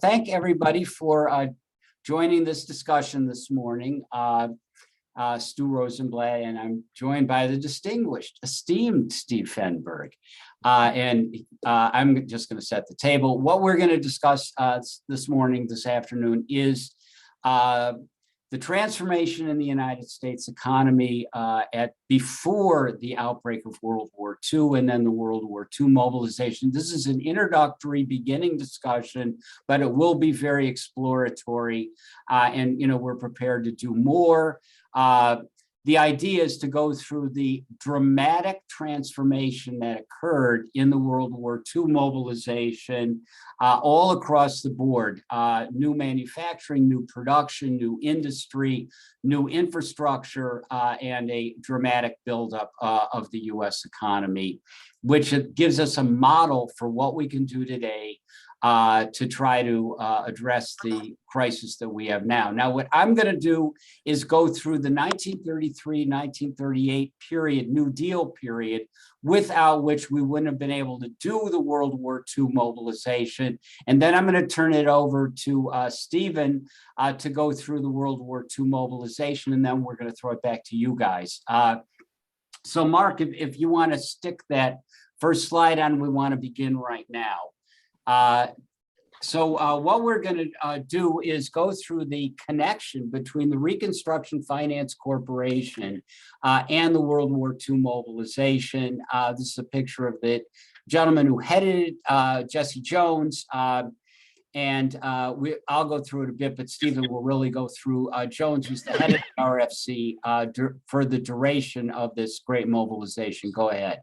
Thank everybody for joining this discussion this morning. Stu Rosenblatt, and I'm joined by the esteemed Steve Fenberg. I'm just going to set the table. What we're going to discuss this afternoon, is the transformation in the United States economy before the outbreak of World War II and then the World War II mobilization. This is an introductory beginning discussion, but it will be very exploratory, and we're prepared to do more. The idea is to go through the dramatic transformation that occurred in the World War II mobilization all across the board. New manufacturing, new production, new industry, new infrastructure, and a dramatic buildup of the US economy, which gives us a model for what we can do today to try to address the crisis that we have now. Now, what I'm going to do is go through the 1933-1938 period, New Deal period, without which we wouldn't have been able to do the World War II mobilization. And then I'm going to turn it over to Steven to go through the World War II mobilization, and then we're going to throw it back to you guys. So Mark, if you want to stick that first slide on, we want to begin right now. What we're going to do is go through the connection between the Reconstruction Finance Corporation and the World War II mobilization. This is a picture of the gentleman who headed it, Jesse Jones, I'll go through it a bit, but Stephen will really go through Jones, who's the head of the RFC for the duration of this great mobilization. Go ahead.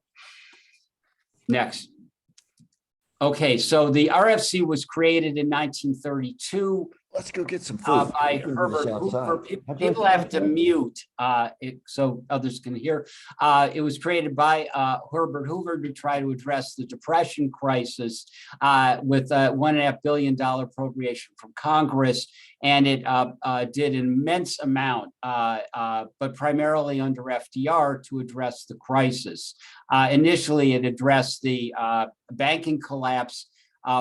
Next. Okay, so the RFC was created in 1932. Let's go get some food. By Herbert Hoover. People have to mute so others can hear. It was created by Herbert Hoover to try to address the Depression crisis with a $1.5 billion appropriation from Congress. And it did an immense amount, but primarily under FDR to address the crisis. Initially, it addressed the banking collapse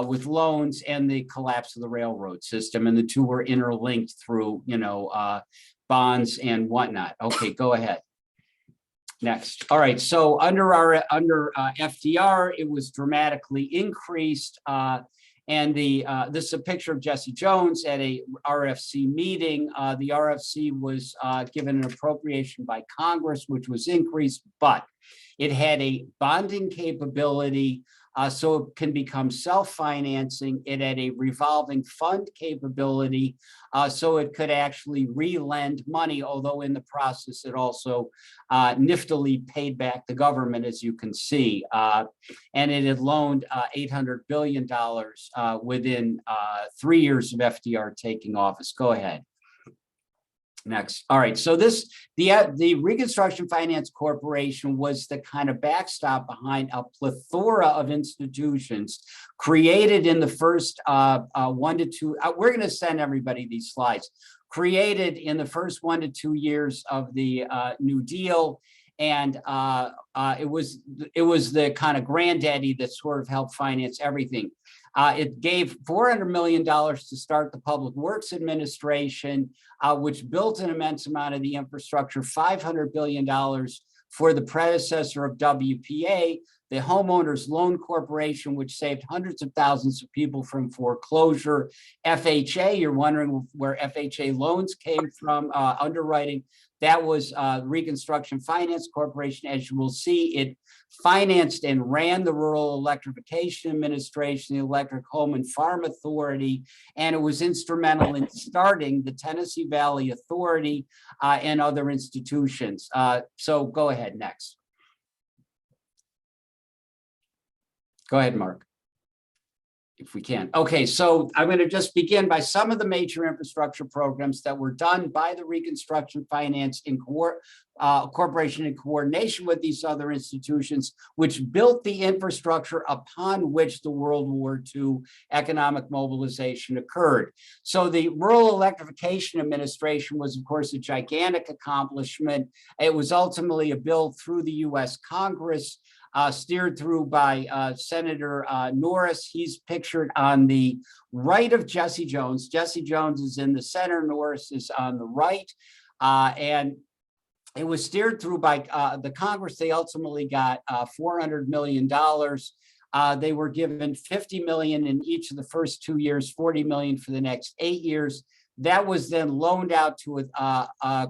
with loans and the collapse of the railroad system, and the two were interlinked through, bonds and whatnot. Okay, go ahead. Next. All right. So under FDR, it was dramatically increased. This is a picture of Jesse Jones at a RFC meeting. The RFC was given an appropriation by Congress, which was increased, but it had a bonding capability, so it can become self-financing. It had a revolving fund capability, so it could actually re-lend money, although in the process it also niftily paid back the government, as you can see. And it had loaned $800 billion within 3 years of FDR taking office. Go ahead. Next. All right. So the Reconstruction Finance Corporation was the kind of backstop behind a plethora of institutions created in the first 1 to 2. We're going to send everybody these slides. Created in the first 1 to 2 years of the New Deal. And it was the kind of granddaddy that sort of helped finance everything. It gave $400 million to start the Public Works Administration, which built an immense amount of the infrastructure, $500 billion for the predecessor of WPA, the Homeowners Loan Corporation, which saved hundreds of thousands of people from foreclosure. FHA, you're wondering where FHA loans came from, underwriting. That was Reconstruction Finance Corporation. As you will see, it financed and ran the Rural Electrification Administration, the Electric Home and Farm Authority, and it was instrumental in starting the Tennessee Valley Authority and other institutions. So go ahead, next. Go ahead, Mark, if we can. Okay, so I'm going to just begin by some of the major infrastructure programs that were done by the Reconstruction Finance Corporation in coordination with these other institutions, which built the infrastructure upon which the World War II economic mobilization occurred. So the Rural Electrification Administration was, of course, a gigantic accomplishment. It was ultimately a bill through the US Congress steered through by Senator Norris. He's pictured on the right of Jesse Jones. Jesse Jones is in the center, Norris is on the right. And it was steered through by the Congress. They ultimately got $400 million. They were given $50 million in each of the first 2 years, $40 million for the next 8 years. That was then loaned out to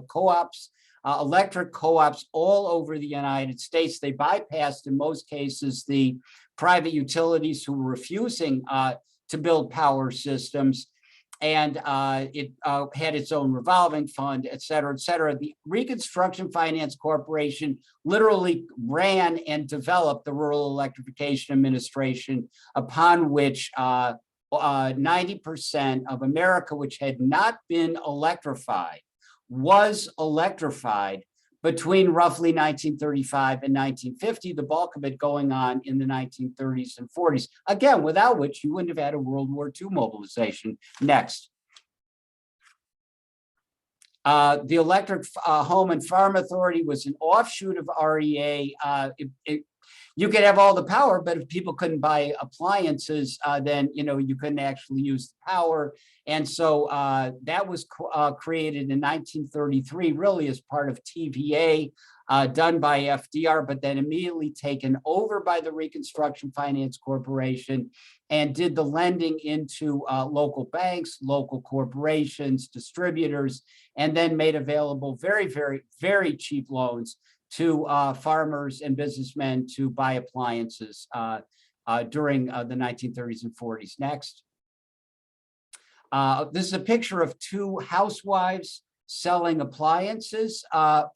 co-ops, electric co-ops all over the United States. They bypassed, in most cases, the private utilities who were refusing to build power systems. And it had its own revolving fund, et cetera, et cetera. The Reconstruction Finance Corporation literally ran and developed the Rural Electrification Administration, upon which 90% of America, which had not been electrified, was electrified between roughly 1935 and 1950, the bulk of it going on in the 1930s and 40s. Again, without which you wouldn't have had a World War II mobilization. Next. The Electric Home and Farm Authority was an offshoot of REA. You could have all the power, but if people couldn't buy appliances, then you couldn't actually use the power. And so that was created in 1933, really as part of TVA, done by FDR, but then immediately taken over by the Reconstruction Finance Corporation, and did the lending into local banks, local corporations, distributors, and then made available very, very, very cheap loans to farmers and businessmen to buy appliances during the 1930s and 40s. Next. This is a picture of two housewives selling appliances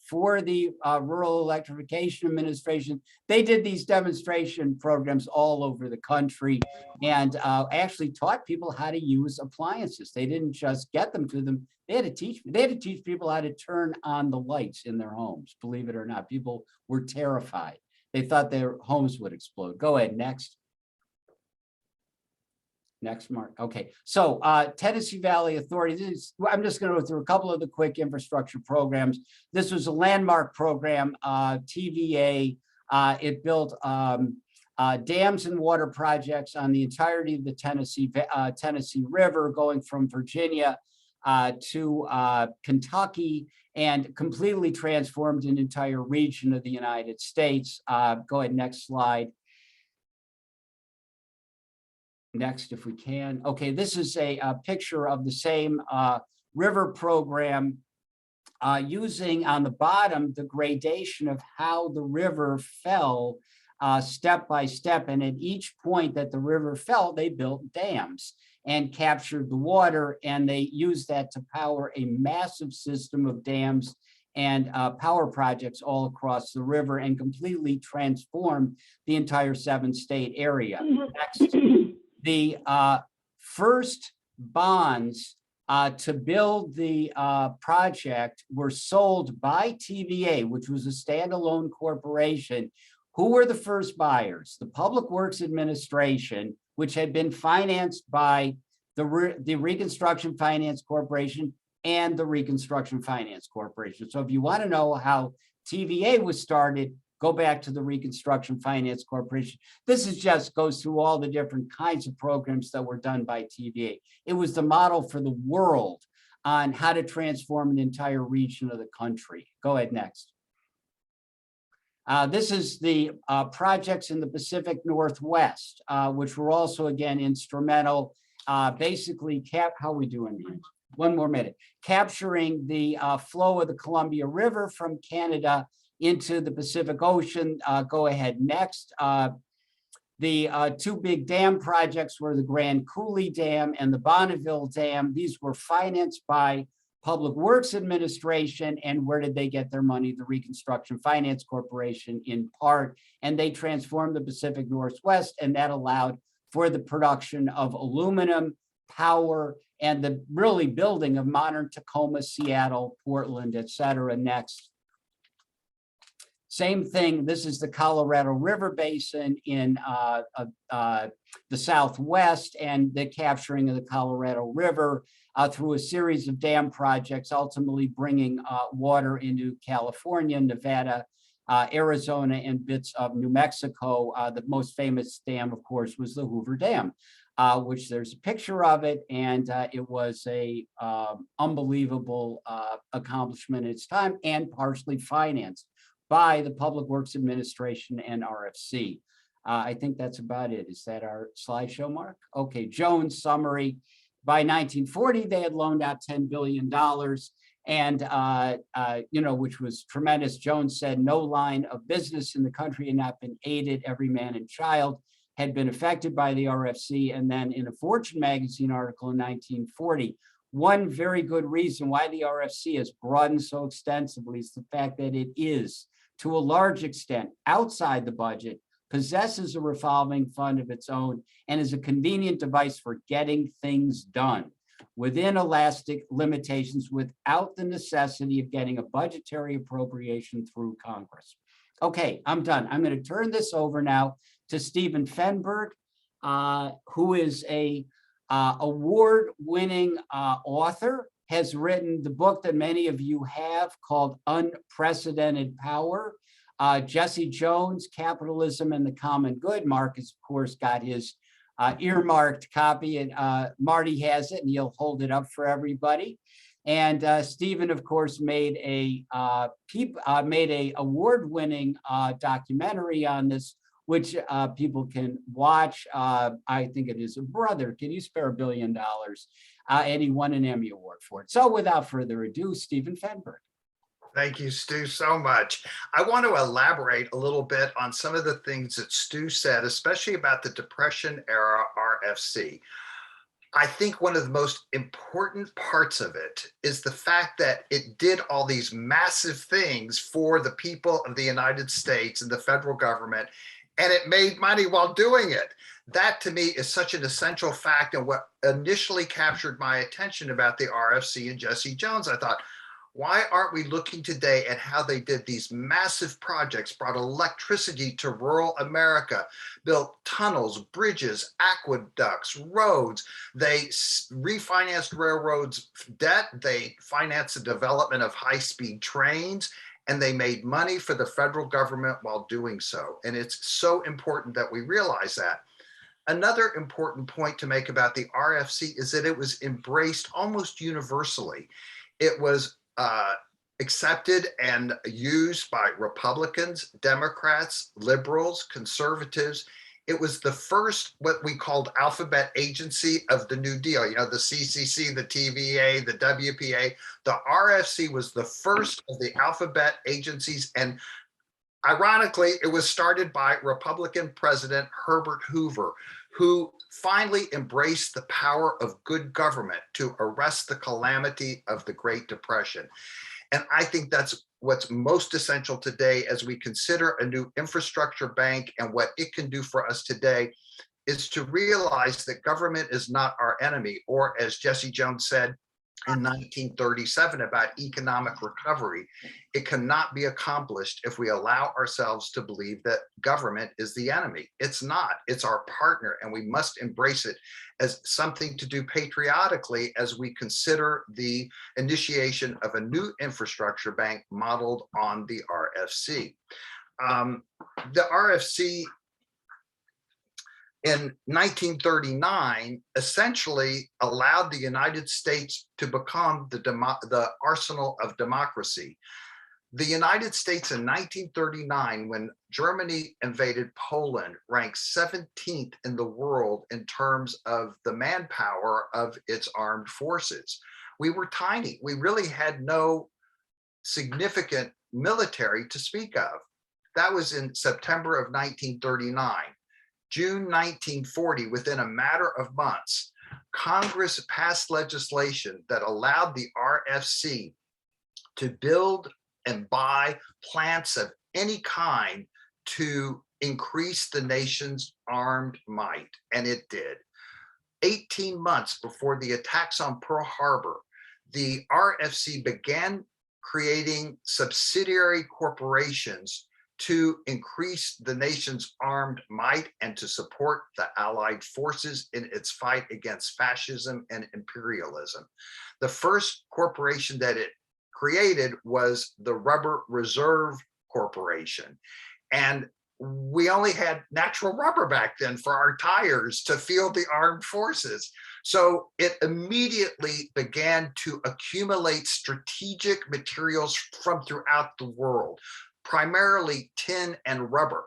for the Rural Electrification Administration. They did these demonstration programs all over the country and actually taught people how to use appliances. They didn't just get them to them. They had to teach people how to turn on the lights in their homes. Believe it or not, people were terrified. They thought their homes would explode. Go ahead, next. Next, Mark. Okay, so Tennessee Valley Authority. I'm just going to go through a couple of the quick infrastructure programs. This was a landmark program, TVA. It built dams and water projects on the entirety of the Tennessee River, going from Virginia to Kentucky, and completely transformed an entire region of the United States. Go ahead, next slide. Next, if we can. Okay, this is a picture of the same river program using on the bottom the gradation of how the river fell step by step. And at each point that the river fell, they built dams and captured the water, and they used that to power a massive system of dams and power projects all across the river, and completely transformed the entire 7-state area. Next. The first bonds to build the project were sold by TVA, which was a standalone corporation. Who were the first buyers? The Public Works Administration, which had been financed by the Reconstruction Finance Corporation and the Reconstruction Finance Corporation. So if you want to know how TVA was started, go back to the Reconstruction Finance Corporation. This is just goes through all the different kinds of programs that were done by TVA. It was the model for the world on how to transform an entire region of the country. Go ahead, next. This is the projects in the Pacific Northwest, which were also, again, instrumental. Basically, how are we doing here? One more minute. Capturing the flow of the Columbia River from Canada into the Pacific Ocean. Go ahead, next. The two big dam projects were the Grand Coulee Dam and the Bonneville Dam. These were financed by Public Works Administration. And where did they get their money? The Reconstruction Finance Corporation in part. And they transformed the Pacific Northwest, and that allowed for the production of aluminum, power, and the really building of modern Tacoma, Seattle, Portland, et cetera. Next. Same thing, this is the Colorado River Basin in the Southwest, and the capturing of the Colorado River through a series of dam projects, ultimately bringing water into California, Nevada, Arizona and bits of New Mexico. The most famous dam, of course, was the Hoover Dam, which there's a picture of it, and it was a unbelievable accomplishment at its time, and partially financed by the Public Works Administration and RFC. I think that's about it. Is that our slideshow, Mark? Okay, Jones summary. By 1940, they had loaned out $10 billion, and which was tremendous. Jones said no line of business in the country had not been aided. Every man and child had been affected by the RFC. And then in a Fortune magazine article in 1940, one very good reason why the RFC has broadened so extensively is the fact that it is, to a large extent, outside the budget, possesses a revolving fund of its own, and is a convenient device for getting things done within elastic limitations without the necessity of getting a budgetary appropriation through Congress. Okay, I'm done. I'm going to turn this over now to Steven Fenberg, who is a award-winning author, has written the book that many of you have called Unprecedented Power. Jesse Jones, Capitalism and the Common Good. Mark has, of course, got his earmarked copy, and Marty has it, and he'll hold it up for everybody. And Stephen, of course, made a award-winning documentary on this, which people can watch. I think it is a brother. Can you spare $1 billion? And he won an Emmy Award for it. So without further ado, Steven Fenberg. Thank you, Stu, so much. I want to elaborate a little bit on some of the things that Stu said, especially about the Depression era RFC. I think one of the most important parts of it is the fact that it did all these massive things for the people of the United States and the federal government, and it made money while doing it. That to me is such an essential fact, and what initially captured my attention about the RFC and Jesse Jones. I thought, why aren't we looking today at how they did these massive projects, brought electricity to rural America, built tunnels, bridges, aqueducts, roads. They refinanced railroads debt. They financed the development of high-speed trains, and they made money for the federal government while doing so. And it's so important that we realize that. Another important point to make about the RFC is that it was embraced almost universally. It was accepted and used by Republicans, Democrats, liberals, conservatives. It was the first, what we called alphabet agency of the New Deal. You know, the CCC, the TVA, the WPA. The RFC was the first of the alphabet agencies. And ironically, it was started by Republican President Herbert Hoover, who finally embraced the power of good government to arrest the calamity of the Great Depression. And I think that's what's most essential today as we consider a new infrastructure bank and what it can do for us today, is to realize that government is not our enemy, or as Jesse Jones said in 1937 about economic recovery, it cannot be accomplished if we allow ourselves to believe that government is the enemy. It's not, it's our partner, and we must embrace it as something to do patriotically as we consider the initiation of a new infrastructure bank modeled on the RFC. The RFC in 1939 essentially allowed the United States to become the arsenal of democracy. The United States in 1939, when Germany invaded Poland, ranked 17th in the world in terms of the manpower of its armed forces. We were tiny. We really had no significant military to speak of. That was in September of 1939. June 1940, within a matter of months, Congress passed legislation that allowed the RFC to build and buy plants of any kind to increase the nation's armed might, and it did. 18 months before the attacks on Pearl Harbor, the RFC began creating subsidiary corporations to increase the nation's armed might and to support the Allied forces in its fight against fascism and imperialism. The first corporation that it created was the Rubber Reserve Corporation. And we only had natural rubber back then for our tires to field the armed forces. So it immediately began to accumulate strategic materials from throughout the world, primarily tin and rubber.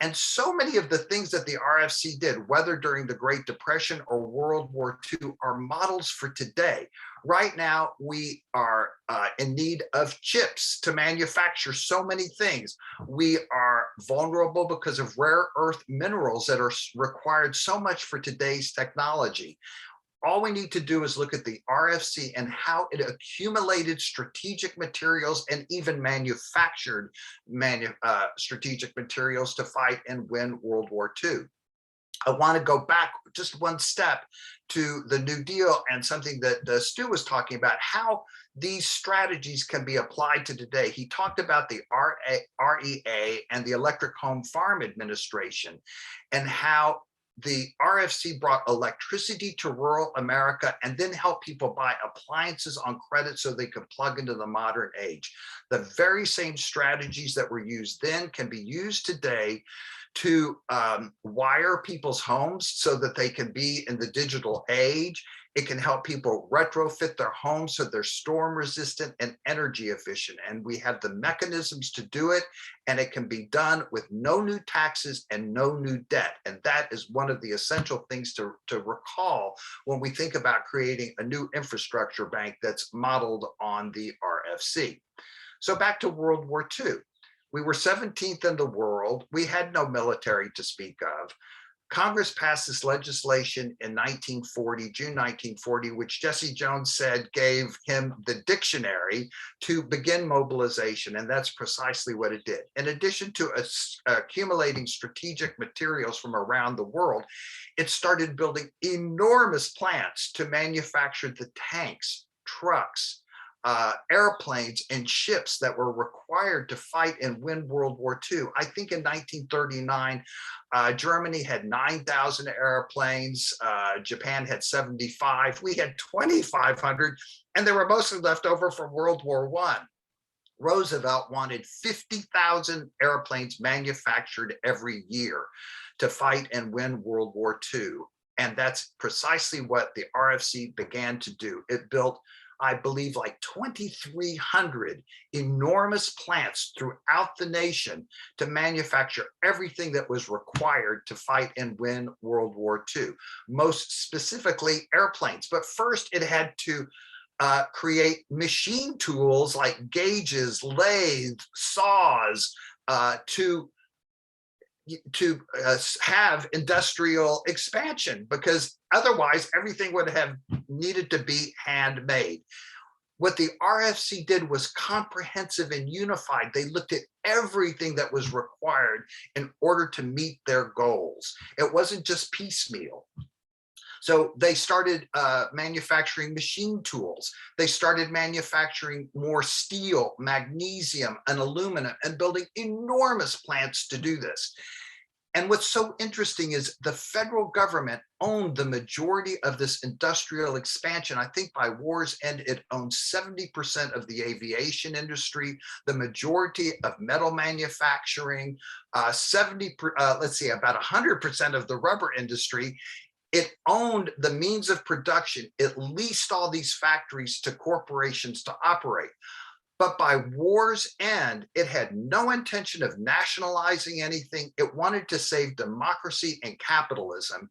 And so many of the things that the RFC did, whether during the Great Depression or World War II, are models for today. Right now, we are in need of chips to manufacture so many things. We are vulnerable because of rare earth minerals that are required so much for today's technology. All we need to do is look at the RFC and how it accumulated strategic materials and even manufactured strategic materials to fight and win World War II. I want to go back just one step to the New Deal and something that Stu was talking about, how these strategies can be applied to today. He talked about the REA and the Electric Home Farm Administration and how the RFC brought electricity to rural America and then helped people buy appliances on credit so they could plug into the modern age. The very same strategies that were used then can be used today to wire people's homes so that they can be in the digital age. It can help people retrofit their homes so they're storm resistant and energy efficient. And we have the mechanisms to do it. And it can be done with no new taxes and no new debt. And that is one of the essential things to recall when we think about creating a new infrastructure bank that's modeled on the RFC. So back to World War II. We were 17th in the world. We had no military to speak of. Congress passed this legislation in 1940, June 1940, which Jesse Jones said gave him the dictionary to begin mobilization, and that's precisely what it did. In addition to accumulating strategic materials from around the world, it started building enormous plants to manufacture the tanks, trucks, airplanes and ships that were required to fight and win World War II. I think in 1939, Germany had 9,000 airplanes, Japan had 75, we had 2,500, and they were mostly left over from World War I. Roosevelt wanted 50,000 airplanes manufactured every year to fight and win World War II. And that's precisely what the RFC began to do. It built, I believe, like 2,300 enormous plants throughout the nation to manufacture everything that was required to fight and win World War II, most specifically airplanes. But first it had to create machine tools like gauges, lathes, saws to have industrial expansion, because otherwise everything would have needed to be handmade. What the RFC did was comprehensive and unified. They looked at everything that was required in order to meet their goals. It wasn't just piecemeal. So they started manufacturing machine tools. They started manufacturing more steel, magnesium, and aluminum, and building enormous plants to do this. And what's so interesting is the federal government owned the majority of this industrial expansion. I think by war's end, it owned 70% of the aviation industry, the majority of metal manufacturing, about 100% of the rubber industry. It owned the means of production. It leased all these factories to corporations to operate. But by war's end, it had no intention of nationalizing anything. It wanted to save democracy and capitalism.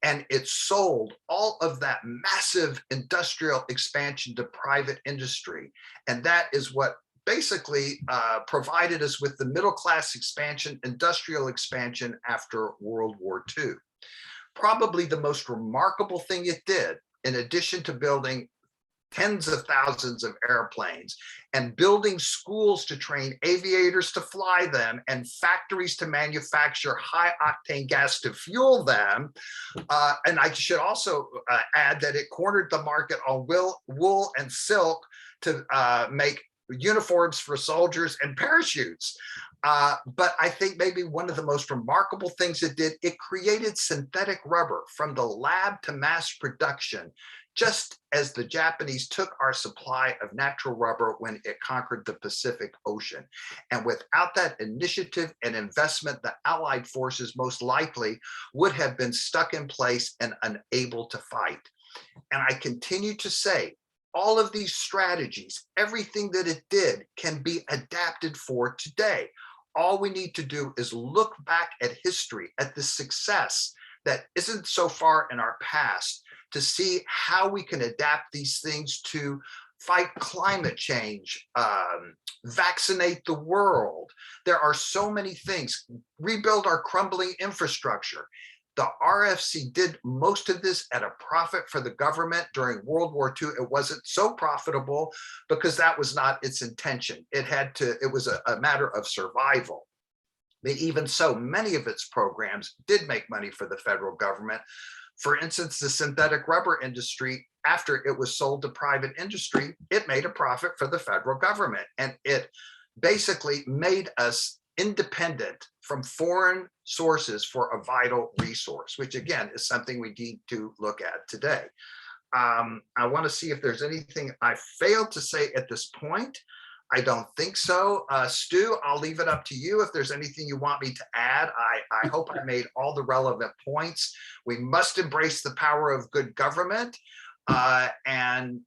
And it sold all of that massive industrial expansion to private industry. And that is what basically provided us with the middle class expansion, industrial expansion after World War II. Probably the most remarkable thing it did, in addition to building tens of thousands of airplanes and building schools to train aviators to fly them and factories to manufacture high octane gas to fuel them. And I should also add that it cornered the market on wool and silk to make uniforms for soldiers and parachutes. But I think maybe one of the most remarkable things it did, it created synthetic rubber from the lab to mass production just as the Japanese took our supply of natural rubber when it conquered the Pacific Ocean. And without that initiative and investment, the Allied forces most likely would have been stuck in place and unable to fight. And I continue to say, all of these strategies, everything that it did can be adapted for today. All we need to do is look back at history, at the success that isn't so far in our past, to see how we can adapt these things to fight climate change, vaccinate the world. There are so many things, rebuild our crumbling infrastructure. The RFC did most of this at a profit for the government during World War II. It wasn't so profitable because that was not its intention. It was a matter of survival. But even so, many of its programs did make money for the federal government. For instance, the synthetic rubber industry, after it was sold to private industry, it made a profit for the federal government. And it basically made us independent from foreign sources for a vital resource, which again is something we need to look at today. I want to see if there's anything I failed to say at this point. I don't think so. Stu, I'll leave it up to you if there's anything you want me to add. I hope I made all the relevant points. We must embrace the power of good government and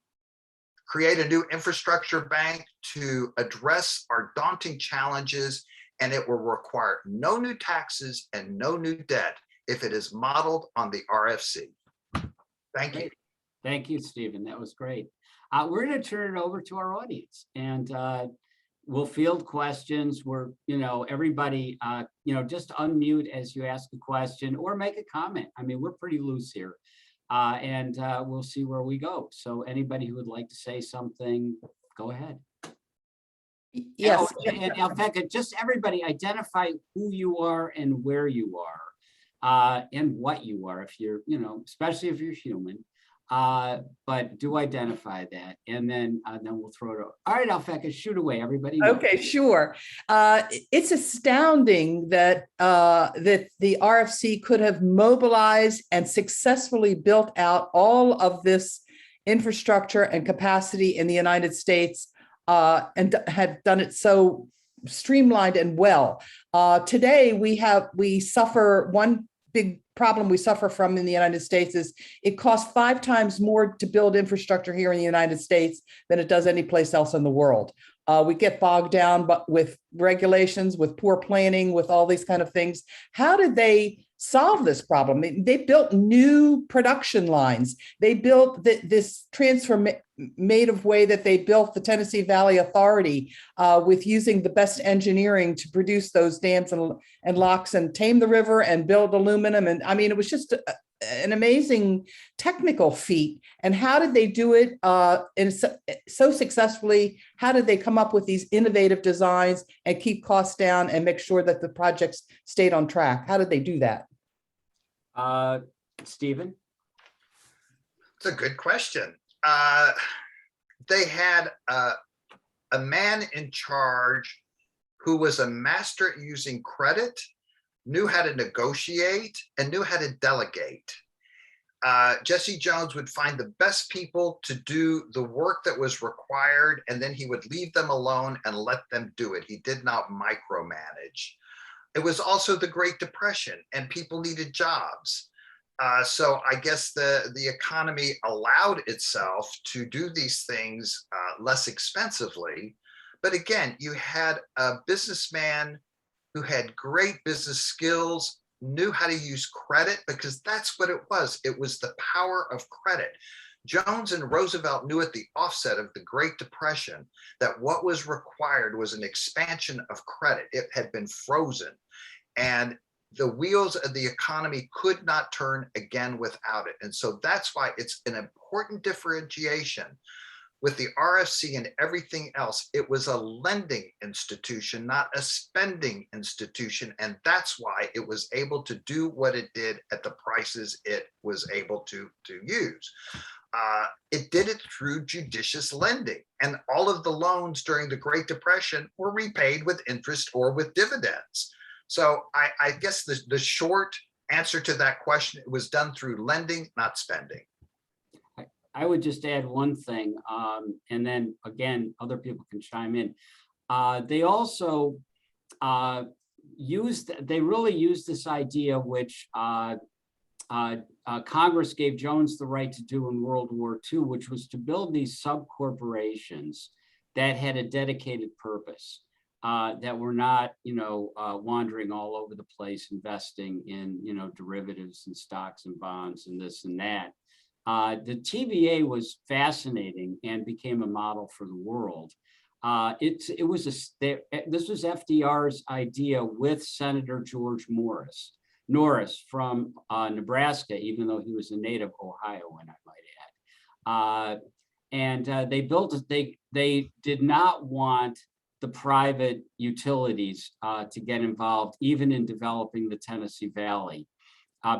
create a new infrastructure bank to address our daunting challenges, and it will require no new taxes and no new debt if it is modeled on the RFC. Thank you. Thank you, Stephen. That was great. We're going to turn it over to our audience, and we'll field questions. Everybody, just unmute as you ask a question or make a comment. I mean, we're pretty loose here, and we'll see where we go. So anybody who would like to say something, go ahead. Yes. And Alfecca, just everybody identify who you are and where you are, and what you are, if you're, especially if you're human. But do identify that, and then we'll throw it over. All right, Alfecca, shoot away, everybody. Okay, sure. It's astounding that that the RFC could have mobilized and successfully built out all of this infrastructure and capacity in the United States, and had done it so streamlined and well. Today, we suffer one big problem we suffer from in the United States is it costs 5 times more to build infrastructure here in the United States than it does any place else in the world. We get bogged down with regulations, with poor planning, with all these kind of things. How did they solve this problem? They built new production lines. They built this transformative way that they built the Tennessee Valley Authority with using the best engineering to produce those dams and locks and tame the river and build aluminum. And I mean, it was just an amazing technical feat. And how did they do it so successfully? How did they come up with these innovative designs and keep costs down and make sure that the projects stayed on track? How did they do that? Stephen? It's a good question. They had a man in charge who was a master at using credit, knew how to negotiate, and knew how to delegate. Jesse Jones would find the best people to do the work that was required, and then he would leave them alone and let them do it. He did not micromanage. It was also the Great Depression, and people needed jobs. So I guess the economy allowed itself to do these things less expensively. But again, you had a businessman who had great business skills, knew how to use credit, because that's what it was. It was the power of credit. Jones and Roosevelt knew at the offset of the Great Depression that what was required was an expansion of credit. It had been frozen, and the wheels of the economy could not turn again without it. And so that's why it's an important differentiation. With the RFC and everything else, it was a lending institution, not a spending institution. And that's why it was able to do what it did at the prices it was able to use. It did it through judicious lending. And all of the loans during the Great Depression were repaid with interest or with dividends. So I guess the short answer to that question, it was done through lending, not spending. I would just add one thing, and then again, other people can chime in. They also they really used this idea, which Congress gave Jones the right to do in World War II, which was to build these sub-corporations that had a dedicated purpose, that were not, wandering all over the place, investing in, derivatives and stocks and bonds and this and that. The TVA was fascinating and became a model for the world. This was FDR's idea with Senator George Norris from Nebraska, even though he was a native Ohioan, I might add. They built it. They did not want the private utilities to get involved, even in developing the Tennessee Valley,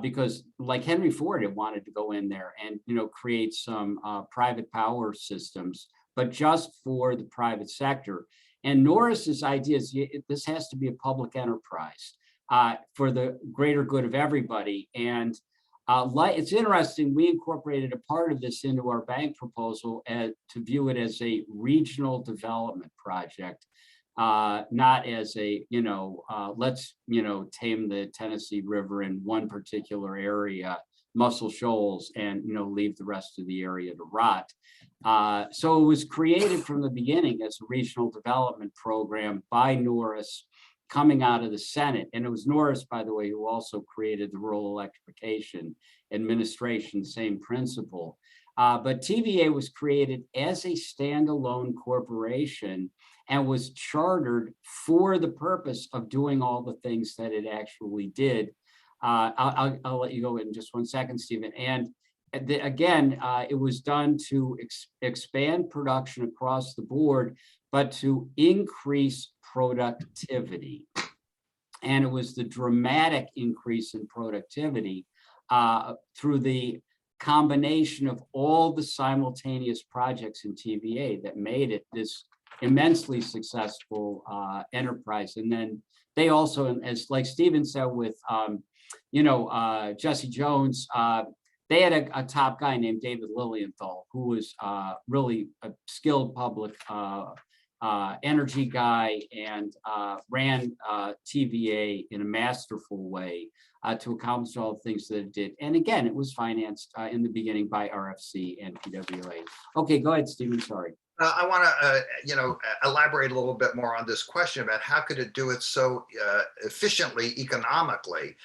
because like Henry Ford had wanted to go in there and create some private power systems, but just for the private sector. And Norris's idea is this has to be a public enterprise for the greater good of everybody. And it's interesting, we incorporated a part of this into our bank proposal to view it as a regional development project, not as a, let's, tame the Tennessee River in one particular area, Muscle Shoals, and, leave the rest of the area to rot. So it was created from the beginning as a regional development program by Norris, coming out of the Senate. And it was Norris, by the way, who also created the Rural Electrification Administration, same principle. But TVA was created as a standalone corporation and was chartered for the purpose of doing all the things that it actually did. I'll let you go in just 1 second, Stephen. And again, it was done to expand production across the board, but to increase productivity. And it was the dramatic increase in productivity through the combination of all the simultaneous projects in TVA that made it this immensely successful enterprise. And then they also, as like Steven said with, Jesse Jones, they had a top guy named David Lilienthal, who was really a skilled public energy guy and ran TVA in a masterful way to accomplish all the things that it did. And again, it was financed in the beginning by RFC and PWA. Okay, go ahead, Stephen, sorry. I want to, elaborate a little bit more on this question about how could it do it so efficiently, economically.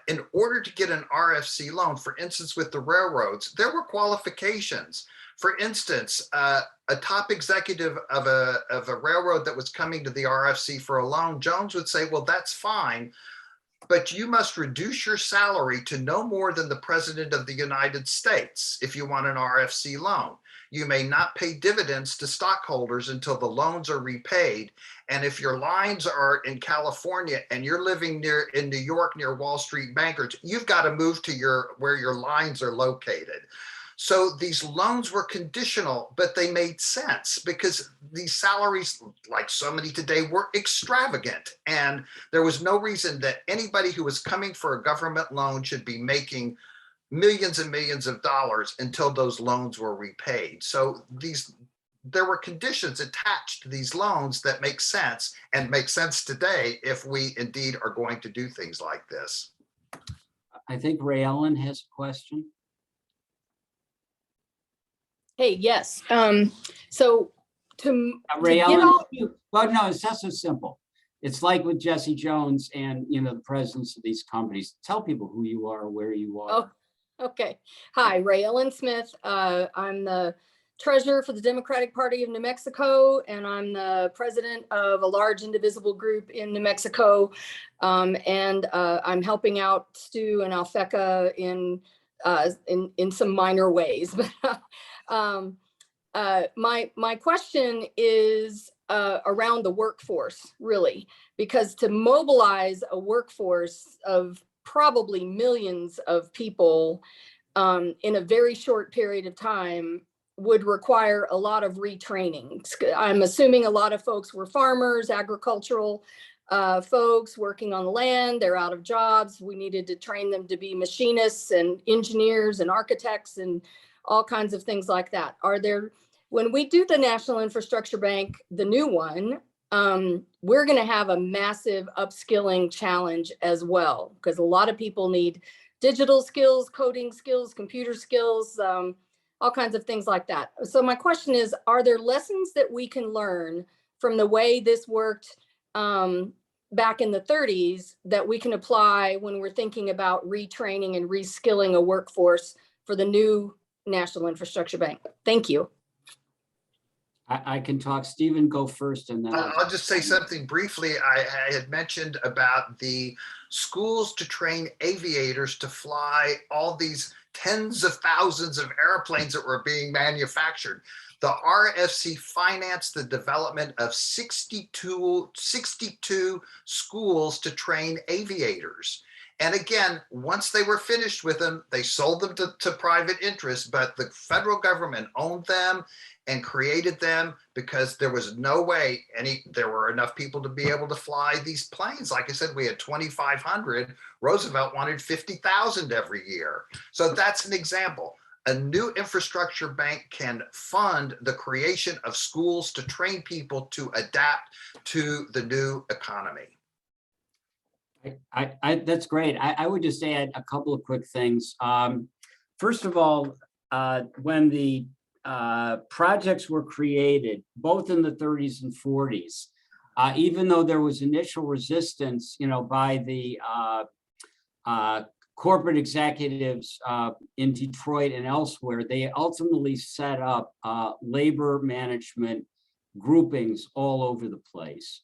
In order to get an RFC loan, for instance, with the railroads, there were qualifications. For instance, a top executive of a railroad that was coming to the RFC for a loan, Jones would say, well, that's fine, but you must reduce your salary to no more than the President of the United States if you want an RFC loan. You may not pay dividends to stockholders until the loans are repaid. And if your lines are in California and you're living in New York near Wall Street bankers, you've got to move to where your lines are located. So these loans were conditional, but they made sense because these salaries, like so many today, were extravagant. And there was no reason that anybody who was coming for a government loan should be making millions and millions of dollars until those loans were repaid. So there were conditions attached to these loans that make sense and make sense today if we indeed are going to do things like this. I think Ray Ellen has a question. Hey, yes. So Ray Ellen, well, no, it's not so simple. It's like with Jesse Jones and the presidents of these companies. Tell people who you are, where you are. Oh, okay. Hi, Ray Ellen Smith. I'm the treasurer for the Democratic Party of New Mexico, and I'm the president of a large indivisible group in New Mexico. And I'm helping out Stu and Alfeca in some minor ways. My question is around the workforce, really, because to mobilize a workforce of probably millions of people in a very short period of time would require a lot of retraining. I'm assuming a lot of folks were farmers, agricultural folks working on the land. They're out of jobs. We needed to train them to be machinists and engineers and architects and all kinds of things like that. Are there, when we do the National Infrastructure Bank, the new one, we're going to have a massive upskilling challenge as well, because a lot of people need digital skills, coding skills, computer skills, all kinds of things like that. So my question is, are there lessons that we can learn from the way this worked back in the 30s that we can apply when we're thinking about retraining and reskilling a workforce for the new National Infrastructure Bank? Thank you. I can talk. Stephen, go first, and then I'll just say something briefly. I had mentioned about the schools to train aviators to fly all these tens of thousands of airplanes that were being manufactured. The RFC financed the development of 62 schools to train aviators. And again, once they were finished with them, they sold them to private interests, but the federal government owned them and created them because there was no way there were enough people to be able to fly these planes. Like I said, we had 2,500. Roosevelt wanted 50,000 every year. So that's an example. A new infrastructure bank can fund the creation of schools to train people to adapt to the new economy. That's great. I would just add a couple of quick things. First of all, when the projects were created, both in the 30s and 40s, even though there was initial resistance, by the corporate executives in Detroit and elsewhere, they ultimately set up labor management groupings all over the place.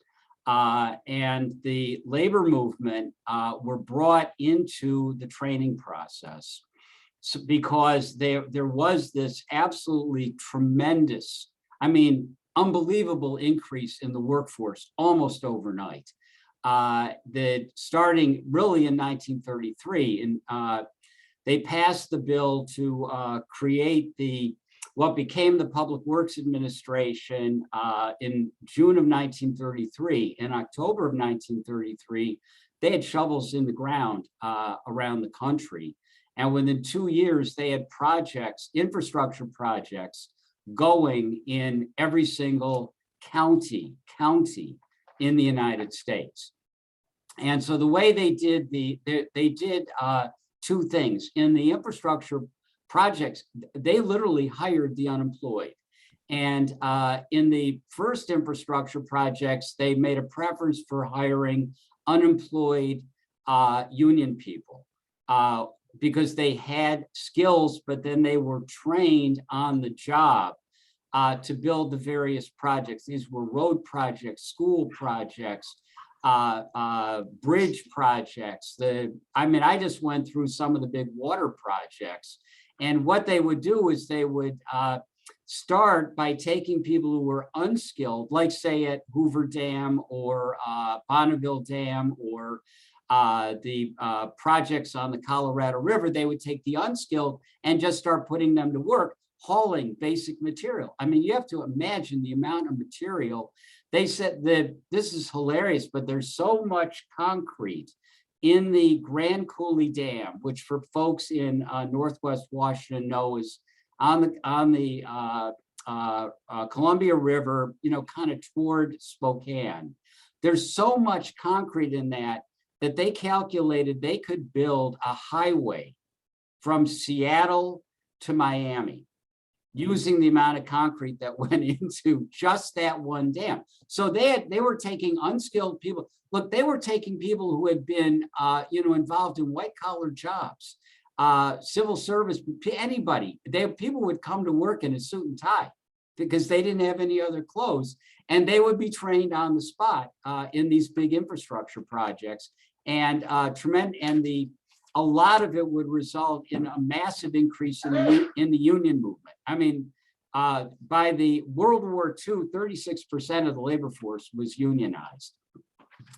And the labor movement were brought into the training process. So because there was this absolutely tremendous, unbelievable increase in the workforce almost overnight. That starting really in 1933, and they passed the bill to create what became the Public Works Administration in June of 1933. In October of 1933, they had shovels in the ground around the country. And within 2 years, they had projects, infrastructure projects, going in every single county in the United States. And so the way they did they did two things. In the infrastructure projects, they literally hired the unemployed. And in the first infrastructure projects, they made a preference for hiring unemployed union people. Because they had skills, but then they were trained on the job to build the various projects. These were road projects, school projects, bridge projects. I just went through some of the big water projects. And what they would do is they would start by taking people who were unskilled, like say at Hoover Dam or Bonneville Dam or the projects on the Colorado River. They would take the unskilled and just start putting them to work, hauling basic material. You have to imagine the amount of material. They said that this is hilarious, but there's so much concrete in the Grand Coulee Dam, which for folks in Northwest Washington know is on the Columbia River, kind of toward Spokane. There's so much concrete in that they calculated they could build a highway from Seattle to Miami using the amount of concrete that went into just that one dam. So they were taking unskilled people. Look, they were taking people who had been involved in white collar jobs, civil service, anybody. People would come to work in a suit and tie because they didn't have any other clothes, and they would be trained on the spot in these big infrastructure projects. And a lot of it would result in a massive increase in the union movement. By the World War II, 36% of the labor force was unionized.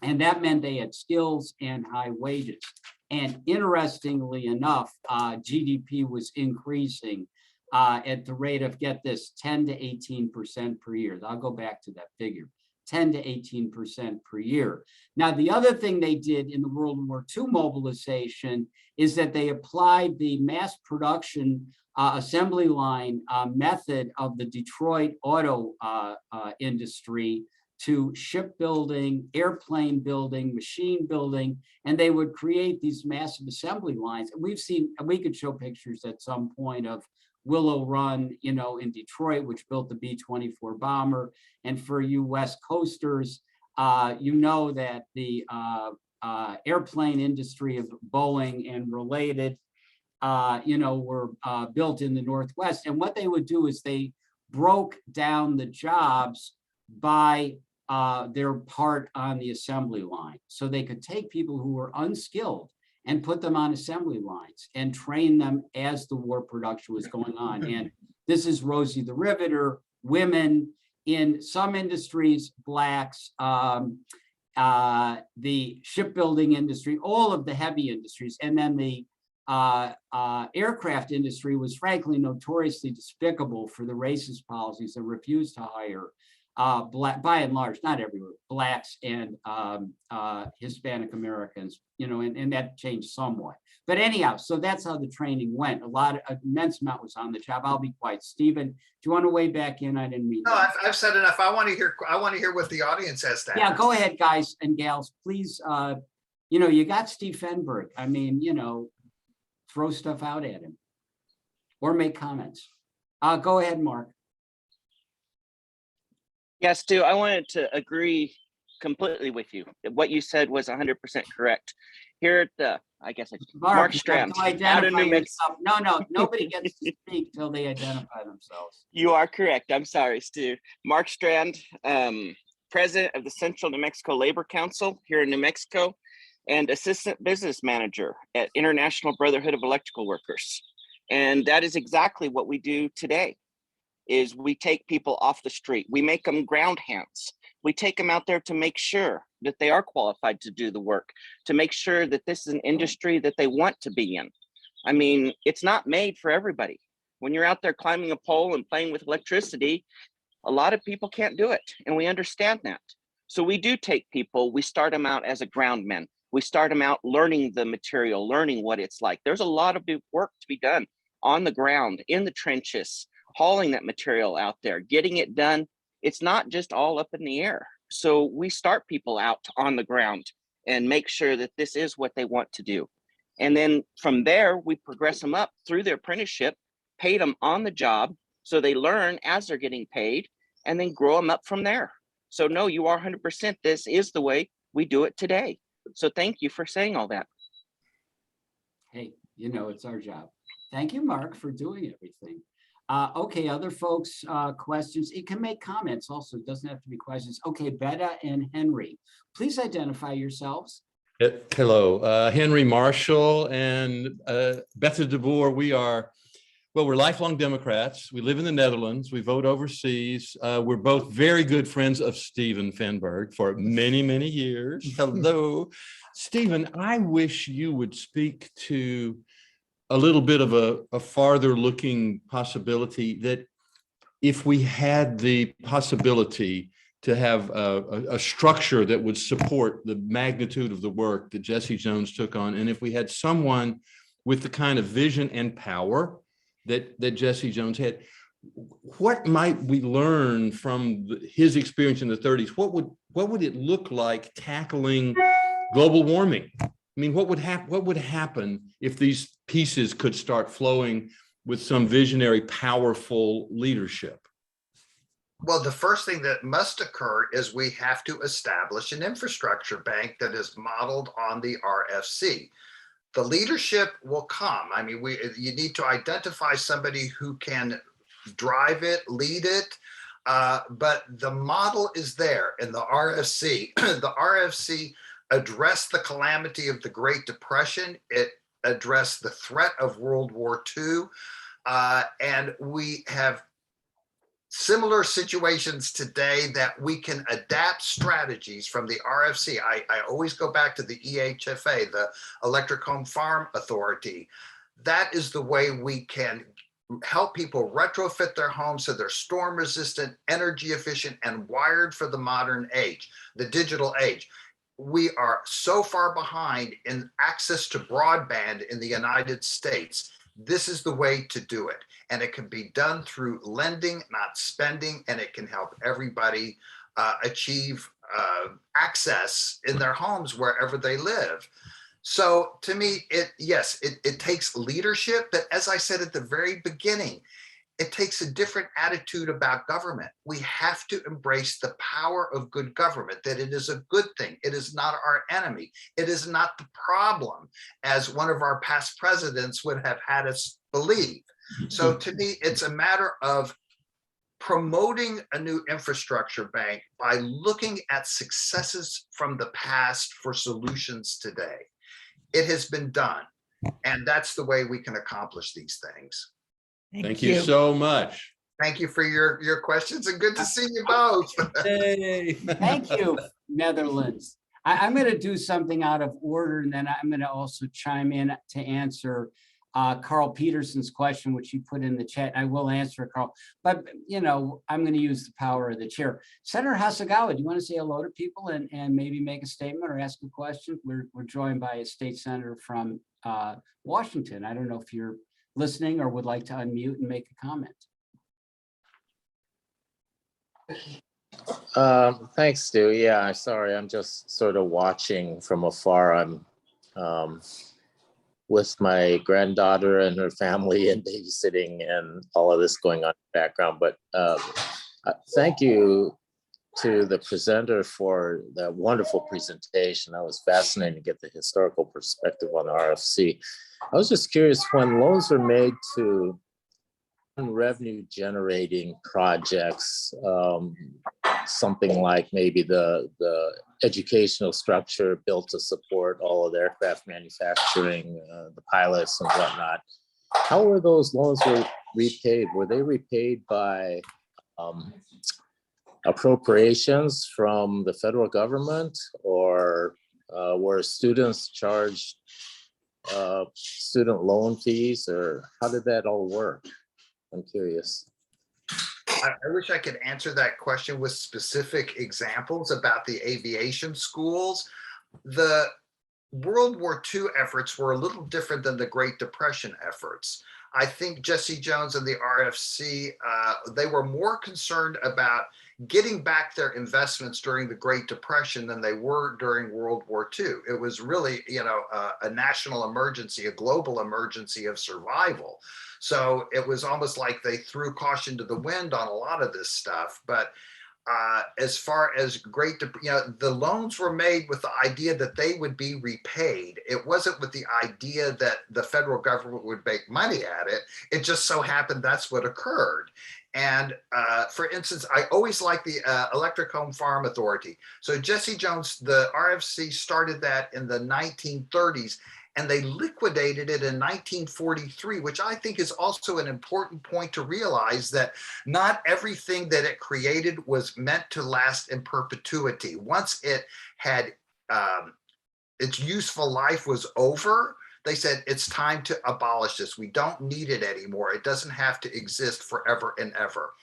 And that meant they had skills and high wages. And interestingly enough, GDP was increasing at the rate of, get this, 10 to 18% per year. I'll go back to that figure. 10 to 18% per year. Now, the other thing they did in the World War II mobilization is that they applied the mass production assembly line method of the Detroit auto industry to shipbuilding, airplane building, machine building, and they would create these massive assembly lines. We've seen, we could show pictures at some point of Willow Run, you know, in Detroit, which built the B-24 bomber. And for you West Coasters, you know that the airplane industry of Boeing and related, you know, were built in the Northwest. And what they would do is they broke down the jobs by their part on the assembly line. So they could take people who were unskilled and put them on assembly lines and train them as the war production was going on. And this is Rosie the Riveter, women in some industries, blacks, the shipbuilding industry, all of the heavy industries. And then the aircraft industry was frankly notoriously despicable for the racist policies that refused to hire black, by and large, not everywhere, blacks and Hispanic Americans, you know, and that changed somewhat. But anyhow, so that's how the training went. Immense amount was on the job. I'll be quiet. Steven, do you want to weigh back in? I didn't mean. No, I've said enough. I want to hear what the audience has to ask. Yeah, go ahead, guys and gals. Please, you know, you got Steve Fenberg. I mean, you know, throw stuff out at him or make comments. Go ahead, Mark. Yes, Stu, I wanted to agree completely with you. What you said was 100% correct. Here at the, I guess it's Mark Strand, out of New Mexico. No, nobody gets to speak till they identify themselves. You are correct. I'm sorry, Stu. Mark Strand, president of the Central New Mexico Labor Council here in New Mexico, and assistant business manager at International Brotherhood of Electrical Workers. And that is exactly what we do today. Is we take people off the street. We make them ground hands. We take them out there to make sure that they are qualified to do the work, to make sure that this is an industry that they want to be in. I mean, it's not made for everybody. When you're out there climbing a pole and playing with electricity, a lot of people can't do it, and we understand that. So we do take people, we start them out as a groundman. We start them out learning the material, learning what it's like. There's a lot of work to be done on the ground, in the trenches, hauling that material out there, getting it done. It's not just all up in the air. So we start people out on the ground and make sure that this is what they want to do. And then from there, we progress them up through their apprenticeship, pay them on the job so they learn as they're getting paid, and then grow them up from there. So no, you are 100%. This is the way we do it today. So thank you for saying all that. Hey, you know, it's our job. Thank you, Mark, for doing everything. Okay, other folks, questions. You can make comments also. It doesn't have to be questions. Okay, Betta and Henry, please identify yourselves. Hello, Henry Marshall and Betta de Boer. We're lifelong Democrats. We live in the Netherlands. We vote overseas. We're both very good friends of Steven Fenberg for many, many years. Hello, Steven. I wish you would speak to a little bit of a farther looking possibility that if we had the possibility to have a structure that would support the magnitude of the work that Jesse Jones took on, and if we had someone with the kind of vision and power that Jesse Jones had, what might we learn from his experience in the 30s? What would it look like tackling global warming? I mean, what would happen if these pieces could start flowing with some visionary, powerful leadership? Well, the first thing that must occur is we have to establish an infrastructure bank that is modeled on the RFC. The leadership will come. I mean, you need to identify somebody who can drive it, lead it, but the model is there in the RFC. The RFC addressed the calamity of the Great Depression. It addressed the threat of World War II. And we have similar situations today that we can adapt strategies from the RFC. I always go back to the EHFA, the Electric Home Farm Authority. That is the way we can help people retrofit their homes so they're storm resistant, energy efficient, and wired for the modern age, the digital age. We are so far behind in access to broadband in the United States. this is the way to do it. And it can be done through lending, not spending, and it can help everybody achieve access in their homes wherever they live. So to me, it takes leadership, but as I said at the very beginning, it takes a different attitude about government. We have to embrace the power of good government, that it is a good thing. It is not our enemy. It is not the problem, as one of our past presidents would have had us believe. So to me, it's a matter of promoting a new infrastructure bank by looking at successes from the past for solutions today. It has been done, and that's the way we can accomplish these things. Thank you so much. Thank you for your questions, and good to see you both. Hey. Thank you, Netherlands. I'm going to do something out of order, and then I'm going to also chime in to answer Carl Peterson's question, which you put in the chat. I will answer it, Carl, but I'm going to use the power of the chair. Senator Hasegawa, do you want to say hello to people and maybe make a statement or ask a question? We're joined by a state senator from Washington. I don't know if you're listening or would like to unmute and make a comment. Thanks, Stu. Yeah, sorry, I'm just sort of watching from afar. I'm with my granddaughter and her family and babysitting and all of this going on in the background. But thank you to the presenter for that wonderful presentation. That was fascinating to get the historical perspective on the RFC. I was just curious, when loans are made to revenue generating projects, something like maybe the educational structure built to support all of the aircraft manufacturing, the pilots and whatnot, how were those loans repaid? Were they repaid by appropriations from the federal government, or were students charged student loan fees, or how did that all work? I'm curious. I wish I could answer that question with specific examples about the aviation schools. The World War II efforts were a little different than the Great Depression efforts. I think Jesse Jones and the RFC, they were more concerned about getting back their investments during the Great Depression than they were during World War II. It was really, a national emergency, a global emergency of survival. So it was almost like they threw caution to the wind on a lot of this stuff. But as far as the loans were made with the idea that they would be repaid. It wasn't with the idea that the federal government would make money at it. It just so happened that's what occurred. And for instance, I always like the Electric Home Farm Authority. So Jesse Jones, the RFC started that in the 1930s. And they liquidated it in 1943, which I think is also an important point to realize, that not everything that it created was meant to last in perpetuity. Once it had its useful life was over, they said, it's time to abolish this. We don't need it anymore. It doesn't have to exist forever and ever.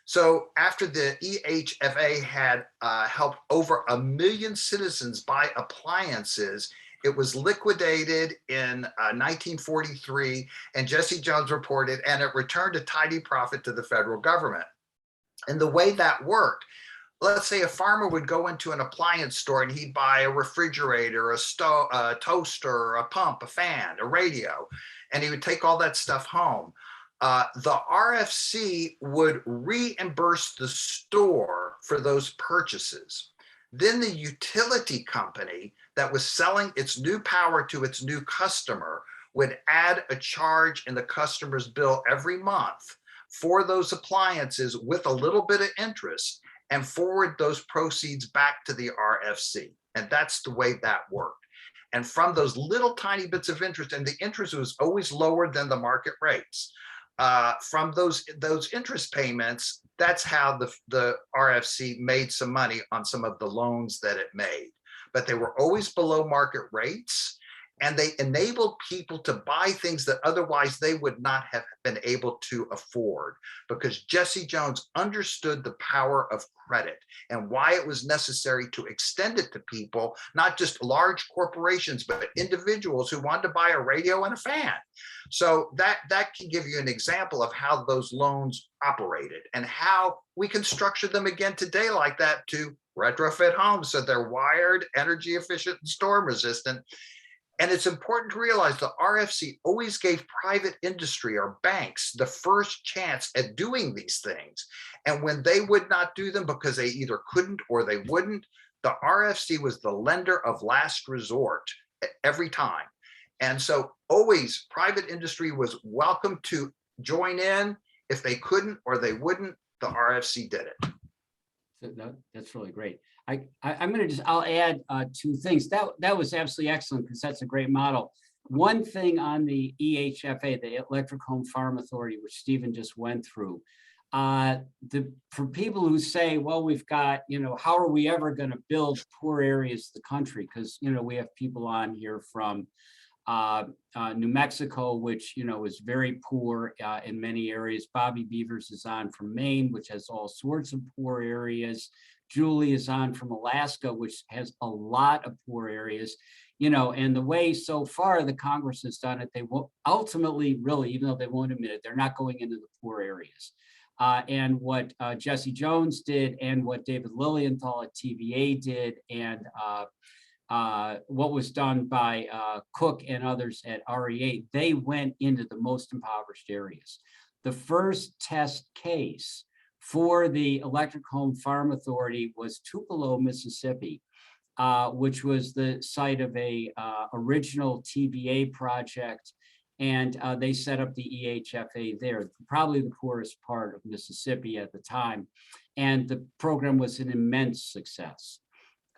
So after the EHFA had helped over 1 million citizens buy appliances, it was liquidated in 1943, and Jesse Jones reported, and it returned a tidy profit to the federal government. And the way that worked, let's say a farmer would go into an appliance store and he'd buy a refrigerator, a stove, a toaster, a pump, a fan, a radio, and he would take all that stuff home. The RFC would reimburse the store for those purchases. Then the utility company that was selling its new power to its new customer would add a charge in the customer's bill every month for those appliances with a little bit of interest, and forward those proceeds back to the RFC. And that's the way that worked. And from those little tiny bits of interest, and the interest was always lower than the market rates, from those interest payments, that's how the RFC made some money on some of the loans that it made. But they were always below market rates. And they enabled people to buy things that otherwise they would not have been able to afford, because Jesse Jones understood the power of credit and why it was necessary to extend it to people, not just large corporations, but individuals who wanted to buy a radio and a fan. So that can give you an example of how those loans operated and how we can structure them again today like that to retrofit homes so they're wired, energy efficient, and storm resistant. And it's important to realize the RFC always gave private industry or banks the first chance at doing these things. And when they would not do them because they either couldn't or they wouldn't, the RFC was the lender of last resort every time. And so always private industry was welcome to join in. If they couldn't or they wouldn't, the RFC did it. So that's really great. I'm going to I'll add two things. That was absolutely excellent, because that's a great model. One thing on the EHFA, the Electric Home Farm Authority, which Stephen just went through, for people who say, well, we've got, how are we ever going to build poor areas of the country? Because, we have people on here from New Mexico, which, is very poor in many areas. Bobby Beavers is on from Maine, which has all sorts of poor areas. Julie is on from Alaska, which has a lot of poor areas, and the way so far the Congress has done it, they will ultimately, really, even though they won't admit it, they're not going into the poor areas. And what Jesse Jones did, and what David Lilienthal at TVA did, and what was done by Cook and others at REA, they went into the most impoverished areas. The first test case for the Electric Home Farm Authority was Tupelo, Mississippi, which was the site of a original TVA project. And they set up the EHFA there, probably the poorest part of Mississippi at the time. And the program was an immense success.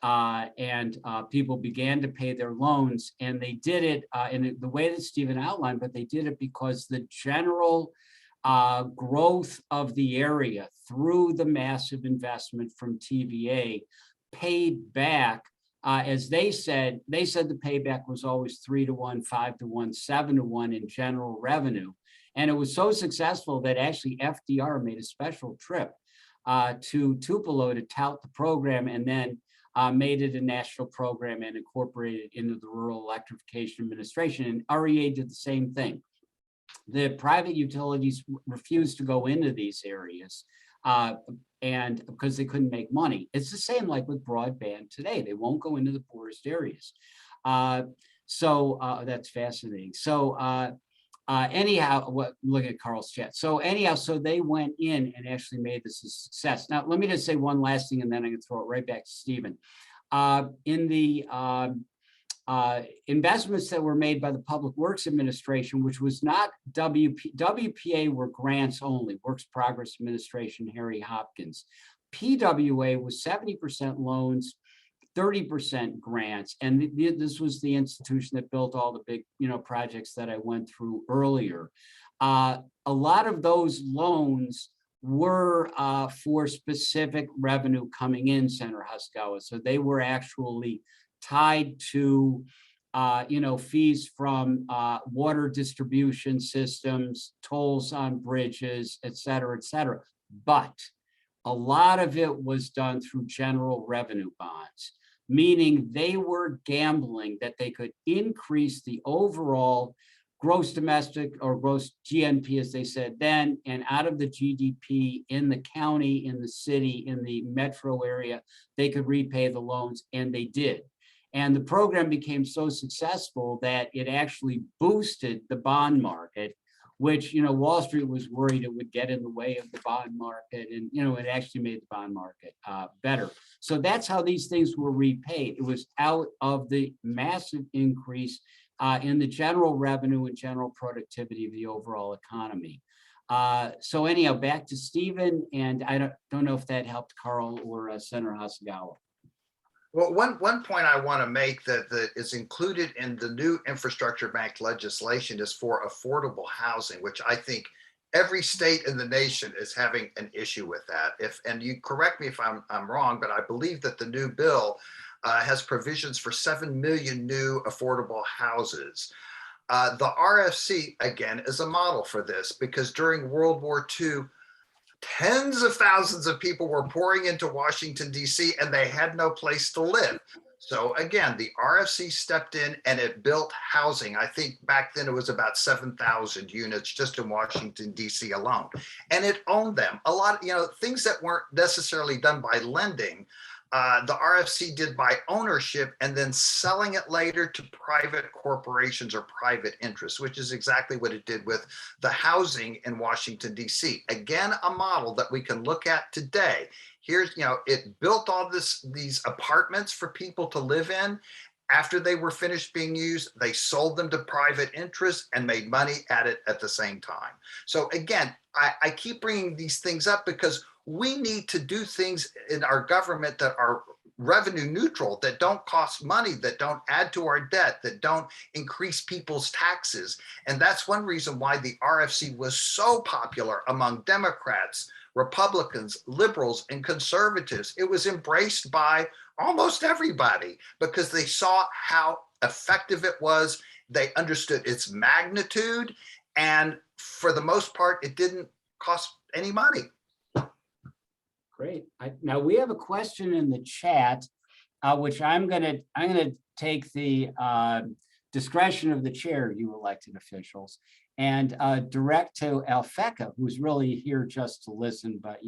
And people began to pay their loans, and they did it in the way that Stephen outlined, but they did it because the general growth of the area through the massive investment from TVA paid back, as they said the payback was always 3 to 1, 5 to 1, 7 to 1 in general revenue. And it was so successful that actually FDR made a special trip to Tupelo to tout the program, and then made it a national program and incorporated it into the Rural Electrification Administration. And REA did the same thing. The private utilities refused to go into these areas, and because they couldn't make money. It's the same like with broadband today. They won't go into the poorest areas. So that's fascinating. So anyhow, look at Carl's chat. So anyhow, so they went in and actually made this a success. Now, let me just say one last thing, and then I can throw it right back to Stephen. In the investments that were made by the Public Works Administration, which was not WPA were grants only, Works Progress Administration, Harry Hopkins. PWA was 70% loans, 30% grants. And this was the institution that built all the big, projects that I went through earlier. A lot of those loans were for specific revenue coming in, Senator Hasegawa. So they were actually tied to, fees from water distribution systems, tolls on bridges, et cetera, et cetera. But a lot of it was done through general revenue bonds, meaning they were gambling that they could increase the overall gross domestic or gross GNP, as they said then, and out of the GDP in the county, in the city, in the metro area, they could repay the loans, and they did. And the program became so successful that it actually boosted the bond market, which, Wall Street was worried it would get in the way of the bond market. And, it actually made the bond market better. So that's how these things were repaid. It was out of the massive increase in the general revenue and general productivity of the overall economy. So anyhow, back to Stephen, and I don't know if that helped Carl or Senator Hasegawa. Well, one point I want to make that is included in the new infrastructure bank legislation is for affordable housing, which I think every state in the nation is having an issue with that. And you correct me if I'm wrong, but I believe that the new bill has provisions for 7 million new affordable houses. The RFC, again, is a model for this because during World War II, tens of thousands of people were pouring into Washington, D.C., and they had no place to live. So again, the RFC stepped in and it built housing. I think back then it was about 7,000 units just in Washington, D.C. alone. And it owned them. A lot, things that weren't necessarily done by lending, the RFC did by ownership and then selling it later to private corporations or private interests, which is exactly what it did with the housing in Washington, D.C. Again, a model that we can look at today. Here's, it built all these apartments for people to live in. After they were finished being used, they sold them to private interests and made money at it at the same time. So again, I keep bringing these things up because we need to do things in our government that are revenue neutral, that don't cost money, that don't add to our debt, that don't increase people's taxes. And that's one reason why the RFC was so popular among Democrats, Republicans, liberals, and conservatives. It was embraced by almost everybody because they saw how effective it was. They understood its magnitude. And for the most part, it didn't cost any money. Great. Now we have a question in the chat, which I'm gonna take the discretion of the chair, you elected officials, and direct to Alfecca, who's really here just to listen, but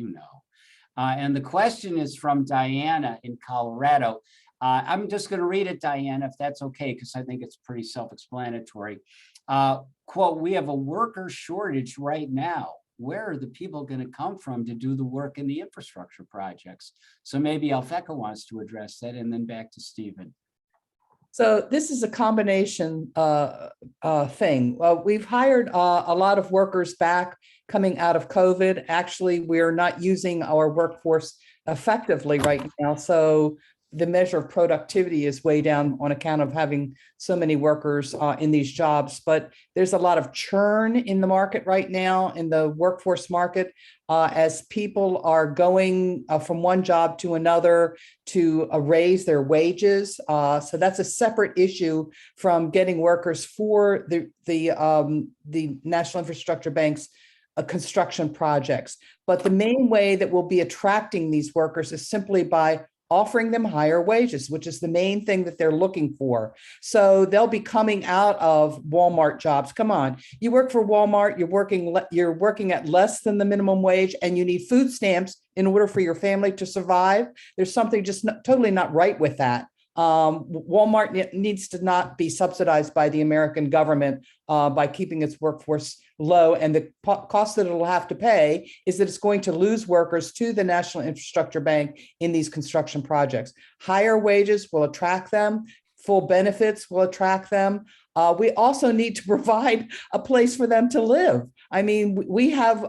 and the question is from Diana in Colorado. I'm just going to read it, Diana, if that's okay, because I think it's pretty self-explanatory. Quote, we have a worker shortage right now. Where are the people going to come from to do the work in the infrastructure projects? So maybe Alfecca wants to address that, and then back to Steven. So this is a combination thing. We've hired a lot of workers back coming out of COVID. Actually, we're not using our workforce effectively right now. So the measure of productivity is way down on account of having so many workers in these jobs. But there's a lot of churn in the market right now, in the workforce market, as people are going from one job to another to raise their wages. So that's a separate issue from getting workers for the National Infrastructure Bank's construction projects. But the main way that we'll be attracting these workers is simply by offering them higher wages, which is the main thing that they're looking for. So they'll be coming out of Walmart jobs. Come on, you work for Walmart, you're working at less than the minimum wage, and you need food stamps in order for your family to survive. There's something just totally not right with that. Walmart needs to not be subsidized by the American government by keeping its workforce low. And the cost that it'll have to pay is that it's going to lose workers to the National Infrastructure Bank in these construction projects. Higher wages will attract them. Full benefits will attract them. We also need to provide a place for them to live. I mean, we have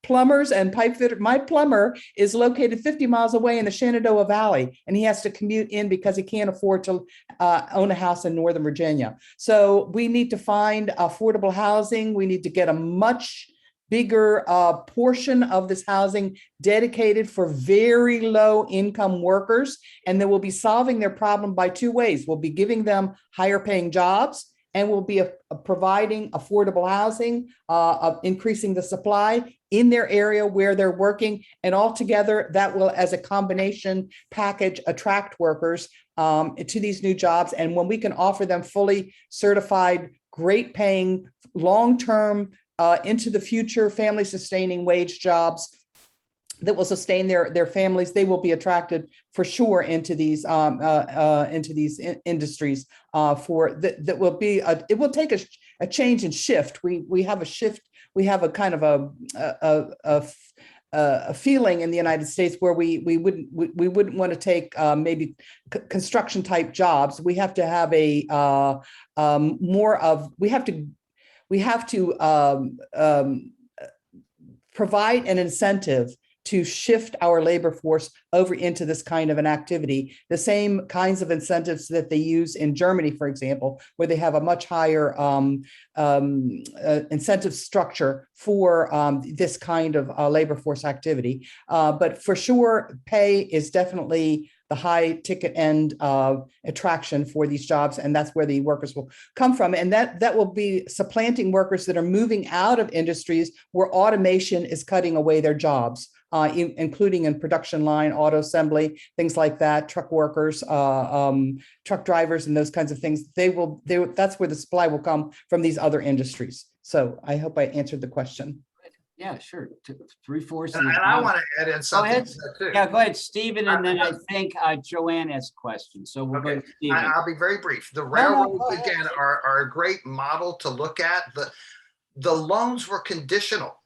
plumbers and pipe fitters. My plumber is located 50 miles away in the Shenandoah Valley, and he has to commute in because he can't afford to own a house in Northern Virginia. So we need to find affordable housing. We need to get a much bigger portion of this housing dedicated for very low income workers. And then we'll be solving their problem by two ways. We'll be giving them higher paying jobs, and we'll be providing affordable housing, increasing the supply in their area where they're working. And altogether, that will, as a combination package, attract workers to these new jobs. And when we can offer them fully certified, great paying, long-term, into the future, family sustaining wage jobs that will sustain their families, they will be attracted for sure into these industries. That will be it will take a change and shift. We have a shift. We have a kind of a feeling in the United States where we wouldn't want to take maybe construction type jobs. We have to have we have to provide an incentive to shift our labor force over into this kind of an activity, the same kinds of incentives that they use in Germany, for example, where they have a much higher incentive structure for this kind of labor force activity. But for sure, pay is definitely the high ticket end attraction for these jobs, and that's where the workers will come from. And that will be supplanting workers that are moving out of industries where automation is cutting away their jobs, including in production line, auto assembly, things like that, truck workers, truck drivers, and those kinds of things. That's where the supply will come from these other industries. So I hope I answered the question. Yeah, sure. 3/4. And I want to add in something too. Yeah, go ahead, Stephen, and then I think Joanne has a question. So we'll go to Stephen. I'll be very brief. The railroads, again, are a great model to look at. The loans were conditional.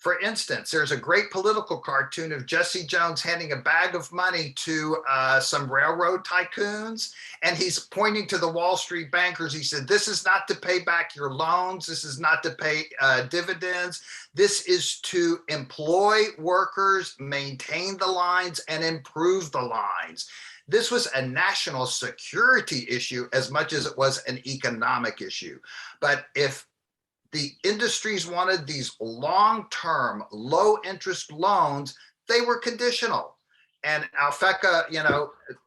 For instance, there's a great political cartoon of Jesse Jones handing a bag of money to some railroad tycoons, and he's pointing to the Wall Street bankers. He said, this is not to pay back your loans. This is not to pay dividends. This is to employ workers, maintain the lines, and improve the lines. This was a national security issue as much as it was an economic issue. But if the industries wanted these long-term, low-interest loans, they were conditional. And Alfecca,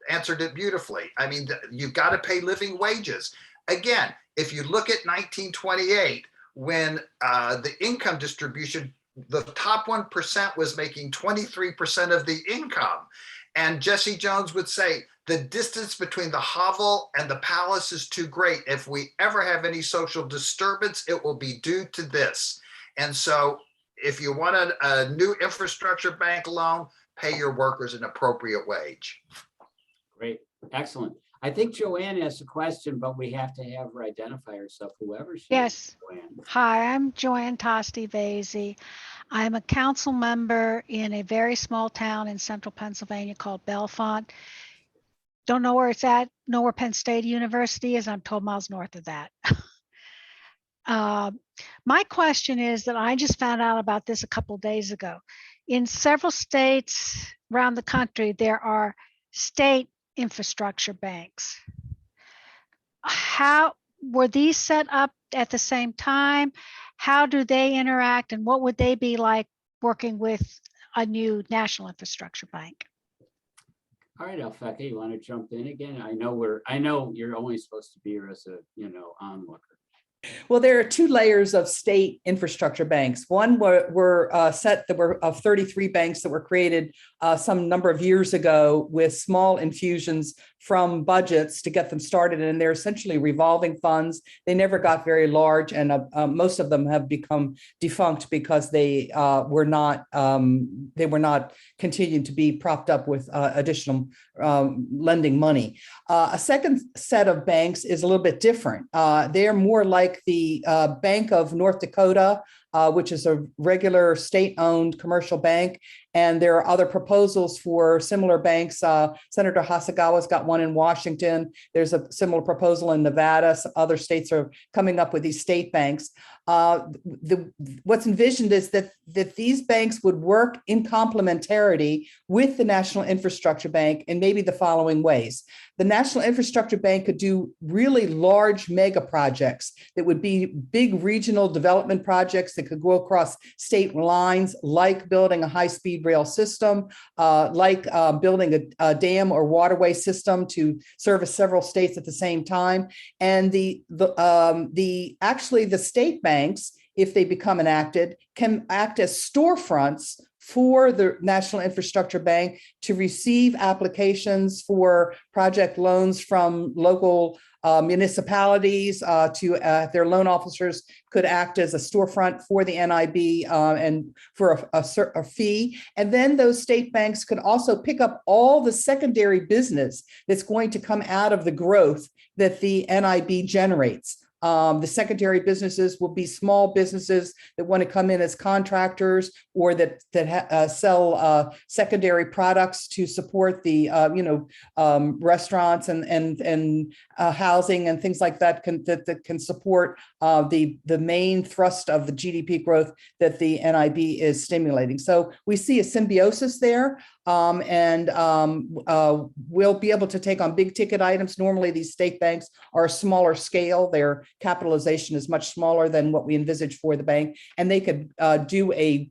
answered it beautifully. I mean, you've got to pay living wages. Again, if you look at 1928, when the income distribution, the top 1% was making 23% of the income. And Jesse Jones would say, the distance between the hovel and the palace is too great. If we ever have any social disturbance, it will be due to this. And so if you want a new infrastructure bank loan, pay your workers an appropriate wage. Great, excellent. I think Joanne has a question, but we have to have her identify herself, whoever she is. Joanne. Hi, I'm Joanne Tosti-Vasey. I'm a council member in a very small town in central Pennsylvania called Bellefonte. Don't know where it's at, know where Penn State University is. I'm 12 miles north of that. My question is that I just found out about this a couple of days ago. In several states around the country, there are state infrastructure banks. How were these set up at the same time? How do they interact, and what would they be like working with a new national infrastructure bank? All right, Alfecca, you want to jump in again? I know you're only supposed to be here as a onlooker. Well, there are two layers of state infrastructure banks. One were of 33 banks that were created some number of years ago with small infusions from budgets to get them started. And they're essentially revolving funds. They never got very large, and most of them have become defunct because they were not continuing to be propped up with additional lending money. A second set of banks is a little bit different. They're more like the Bank of North Dakota, which is a regular state-owned commercial bank. And there are other proposals for similar banks. Senator Hasagawa's got one in Washington. There's a similar proposal in Nevada. Some other states are coming up with these state banks. What's envisioned is that these banks would work in complementarity with the National Infrastructure Bank in maybe the following ways. The National Infrastructure Bank could do really large mega projects that would be big regional development projects that could go across state lines, like building a high-speed rail system, like building a dam or waterway system to service several states at the same time. And actually the state banks, if they become enacted, can act as storefronts for the National Infrastructure Bank to receive applications for project loans from local municipalities. Their loan officers could act as a storefront for the NIB and for a fee. And then those state banks could also pick up all the secondary business that's going to come out of the growth that the NIB generates. The secondary businesses will be small businesses that want to come in as contractors or that sell secondary products to support the restaurants and housing and things like that that can support the main thrust of the GDP growth that the NIB is stimulating. So we see a symbiosis there. And we'll be able to take on big ticket items. Normally, these state banks are a smaller scale. Their capitalization is much smaller than what we envisage for the bank. And they could do a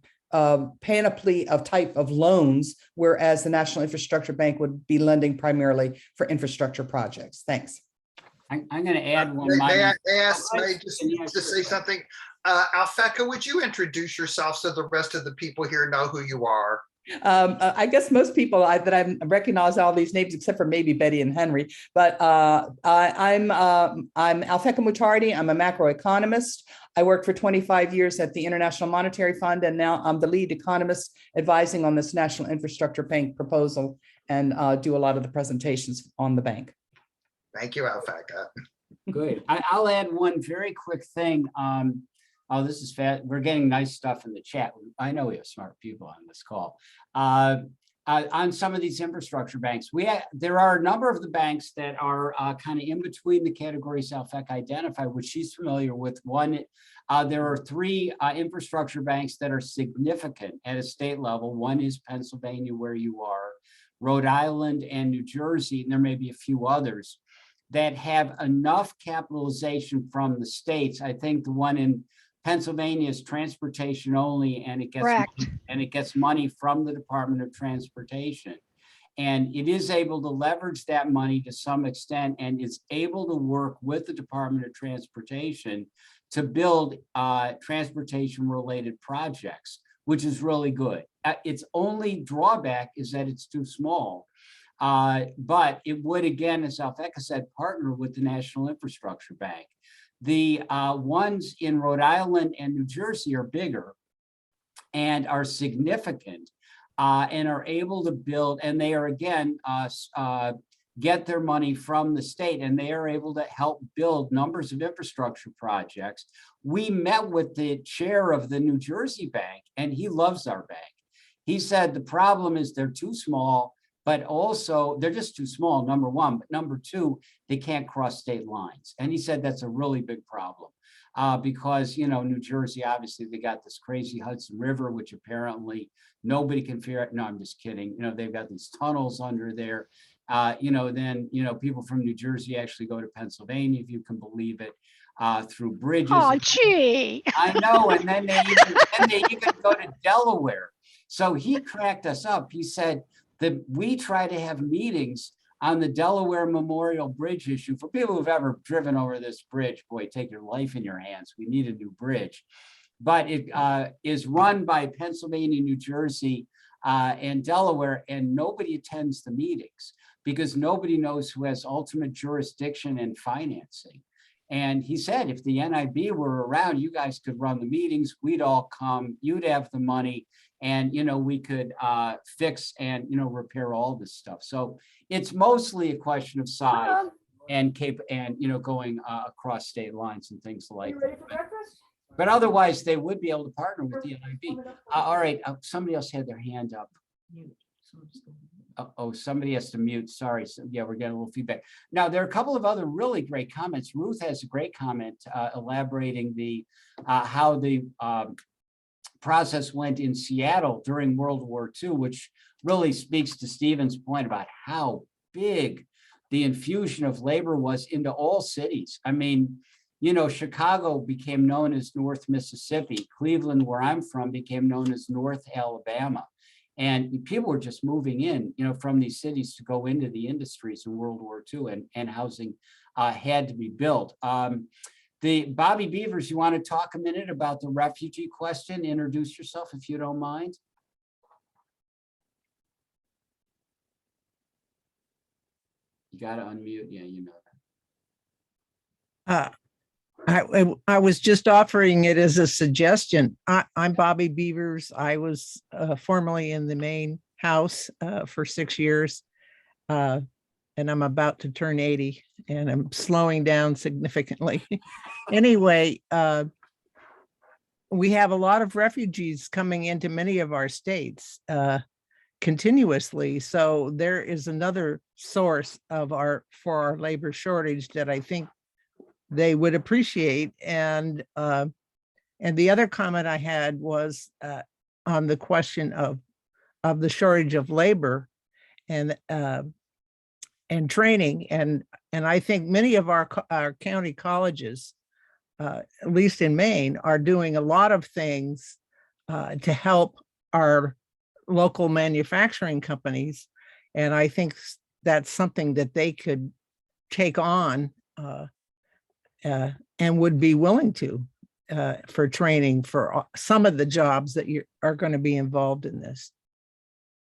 panoply of type of loans, whereas the National Infrastructure Bank would be lending primarily for infrastructure projects. Thanks. I'm going to add one. May I Can you just to say something? Alfeka, would you introduce yourself so the rest of the people here know who you are? I guess most people that I recognize all these names except for maybe Betty and Henry, but I'm Alfeka Mutardi. I'm a macroeconomist. I worked for 25 years at the International Monetary Fund, and now I'm the lead economist advising on this National Infrastructure Bank proposal and do a lot of the presentations on the bank. Thank you, Alfeka. Good. I'll add one very quick thing. Oh, this is fast. We're getting nice stuff in the chat. I know we have smart people on this call. On some of these infrastructure banks, there are a number of the banks that are kind of in between the categories Alfeka identified, which she's familiar with. One, there are three infrastructure banks that are significant at a state level. One is Pennsylvania, where you are, Rhode Island, and New Jersey, and there may be a few others that have enough capitalization from the states. I think the one in Pennsylvania is transportation only, and it gets money from the Department of Transportation. And it is able to leverage that money to some extent and is able to work with the Department of Transportation to build transportation related projects, which is really good. Its only drawback is that it's too small. But it would, again, as Alfeka said, partner with the National Infrastructure Bank. The ones in Rhode Island and New Jersey are bigger and are significant and are able to build, and they are, again, get their money from the state, and they are able to help build numbers of infrastructure projects. We met with the chair of the New Jersey Bank, and he loves our bank. He said the problem is they're too small, but also they're just too small, number one. But number two, they can't cross state lines. And he said that's a really big problem because, you know, New Jersey, obviously, they got this crazy Hudson River, which apparently nobody can figure out. No, I'm just kidding. You know, they've got these tunnels under there. You know, then, you know, people from New Jersey actually go to Pennsylvania, if you can believe it, through bridges. Oh, gee. I know. And then they even go to Delaware. So he cracked us up. He said, that we try to have meetings on the Delaware Memorial Bridge issue. For people who've ever driven over this bridge, boy, take your life in your hands. We need a new bridge. But it is run by Pennsylvania, New Jersey, and Delaware, and nobody attends the meetings because nobody knows who has ultimate jurisdiction and financing. And he said, if the NIB were around, you guys could run the meetings, we'd all come, you'd have the money, and, you know, we could fix and, you know, repair all this stuff. So it's mostly a question of size and you know, going across state lines and things like that. But otherwise, they would be able to partner with the NIB. All right, somebody else had their hand up. Oh, somebody has to mute. Sorry. So, yeah, we're getting a little feedback. Now, there are a couple of other really great comments. Ruth has a great comment elaborating the how the process went in Seattle during World War II, which really speaks to Steven's point about how big the infusion of labor was into all cities. I mean, you know, Chicago became known as North Mississippi. Cleveland, where I'm from, became known as North Alabama. And people were just moving in, you know, from these cities to go into the industries in World War II, and housing had to be built. The Bobby Beavers, you want to talk a minute about the refugee question? Introduce yourself if you don't mind. You got to unmute. Yeah, you know that. I was just offering it as a suggestion. I'm Bobby Beavers. I was formerly in the Maine House for 6 years, and I'm about to turn 80, and I'm slowing down significantly. Anyway, we have a lot of refugees coming into many of our states continuously. So there is another source of for our labor shortage that I think they would appreciate. And the other comment I had was on the question of the shortage of labor and training. And I think many of our county colleges, at least in Maine, are doing a lot of things to help our local manufacturing companies. And I think that's something that they could take on and would be willing to for training for some of the jobs that you are going to be involved in this.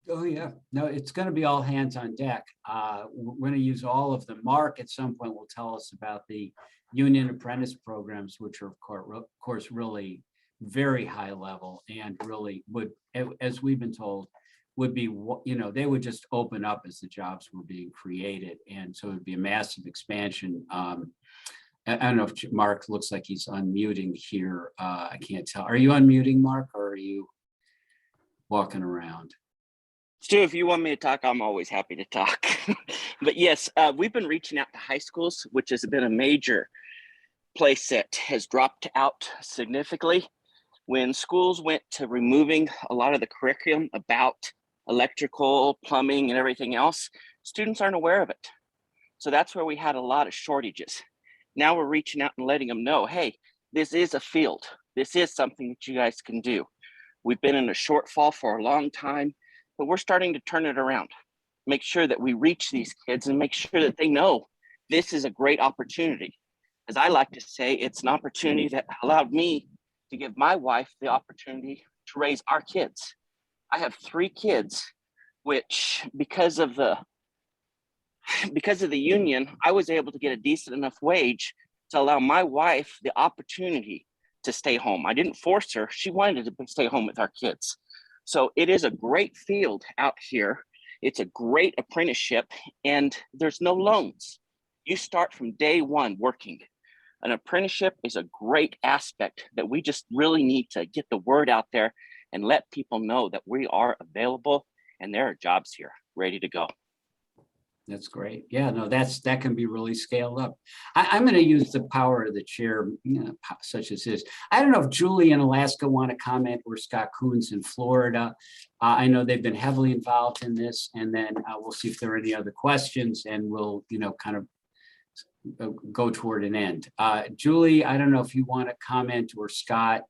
Oh, yeah. No, it's going to be all hands on deck. We're going to use all of them. Mark, at some point, will tell us about the union apprentice programs, which are, of course, really very high level and really would, as we've been told, would be, they would just open up as the jobs were being created. And so it would be a massive expansion. I don't know if Mark looks like he's unmuting here. I can't tell. Are you unmuting, Mark, or are you walking around? Stu, if you want me to talk, I'm always happy to talk. But yes, we've been reaching out to high schools, which has been a major place that has dropped out significantly. When schools went to removing a lot of the curriculum about electrical, plumbing, and everything else, students aren't aware of it. So that's where we had a lot of shortages. Now we're reaching out and letting them know, hey, this is a field. This is something that you guys can do. We've been in a shortfall for a long time, but we're starting to turn it around. Make sure that we reach these kids and make sure that they know this is a great opportunity. As I like to say, it's an opportunity that allowed me to give my wife the opportunity to raise our kids. I have 3 kids, which because of the union, I was able to get a decent enough wage to allow my wife the opportunity to stay home. I didn't force her. She wanted to stay home with our kids. So it is a great field out here. It's a great apprenticeship, and there's no loans. You start from day one working. An apprenticeship is a great aspect that we just really need to get the word out there and let people know that we are available and there are jobs here ready to go. That's great. Yeah, no, that can be really scaled up. I'm going to use the power of the chair, such as this. I don't know if Julie in Alaska want to comment, or Scott Coons in Florida. I know they've been heavily involved in this, and then we'll see if there are any other questions, and we'll, kind of go toward an end. Julie, I don't know if you want to comment, or Scott.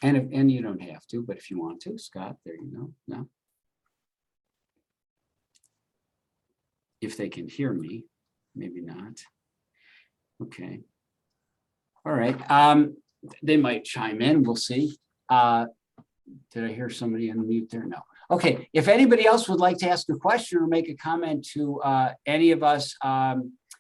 And you don't have to, but if you want to, Scott, there you go. No. If they can hear me, maybe not. Okay. All right. They might chime in. We'll see. Did I hear somebody unmute there? No. Okay. If anybody else would like to ask a question or make a comment to any of us,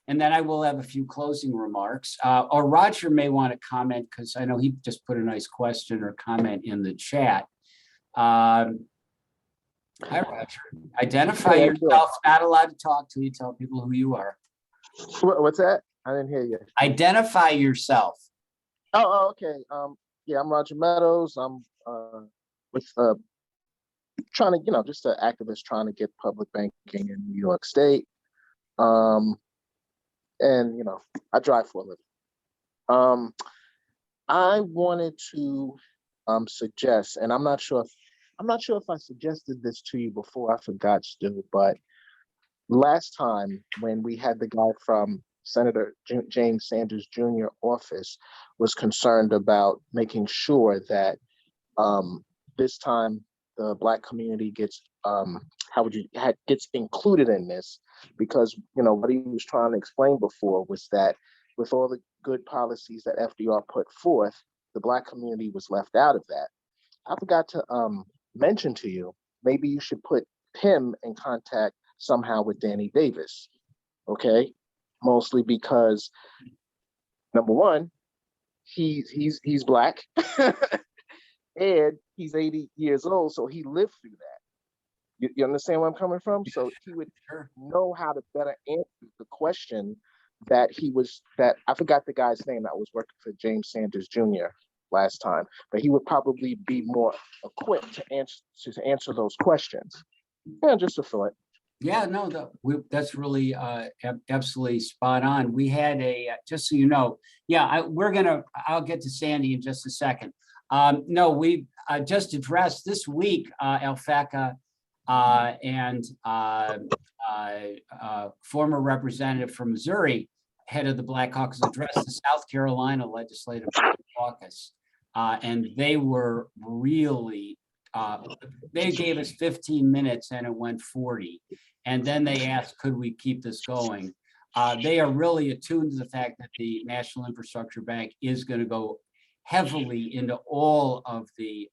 and then I will have a few closing remarks. Or Roger may want to comment, because I know he just put a nice question or comment in the chat. Hi, Roger. Identify yourself. Not allowed to talk till you tell people who you are. What's that? I didn't hear you. Identify yourself. Oh, okay. Yeah, I'm Roger Meadows. I'm with trying to, just an activist trying to get public banking in New York State. And I drive for a living. I wanted to suggest, and I'm not sure if I suggested this to you before. I forgot, Stu, but last time when we had the guy from Senator James Sanders Jr. office was concerned about making sure that this time the Black community gets gets included in this, because what he was trying to explain before was that with all the good policies that FDR put forth, the Black community was left out of that. I forgot to mention to you, maybe you should put him in contact somehow with Danny Davis, okay? Mostly because, number one, he's Black, and he's 80 years old, so he lived through that. You understand where I'm coming from? So he would know how to better answer the question that I forgot the guy's name that was working for James Sanders Jr. last time, but he would probably be more equipped to answer those questions. Yeah, just a thought. Yeah, no, that's really absolutely spot on. We had just so you know, I'll get to Sandy in just a second. No, we just addressed this week, Alfaka and former representative from Missouri, head of the Black Caucus, addressed the South Carolina Legislative Caucus And they were really, they gave us 15 minutes and it went 40. And then they asked, could we keep this going? They are really attuned to the fact that the National Infrastructure Bank is going to go heavily into all of the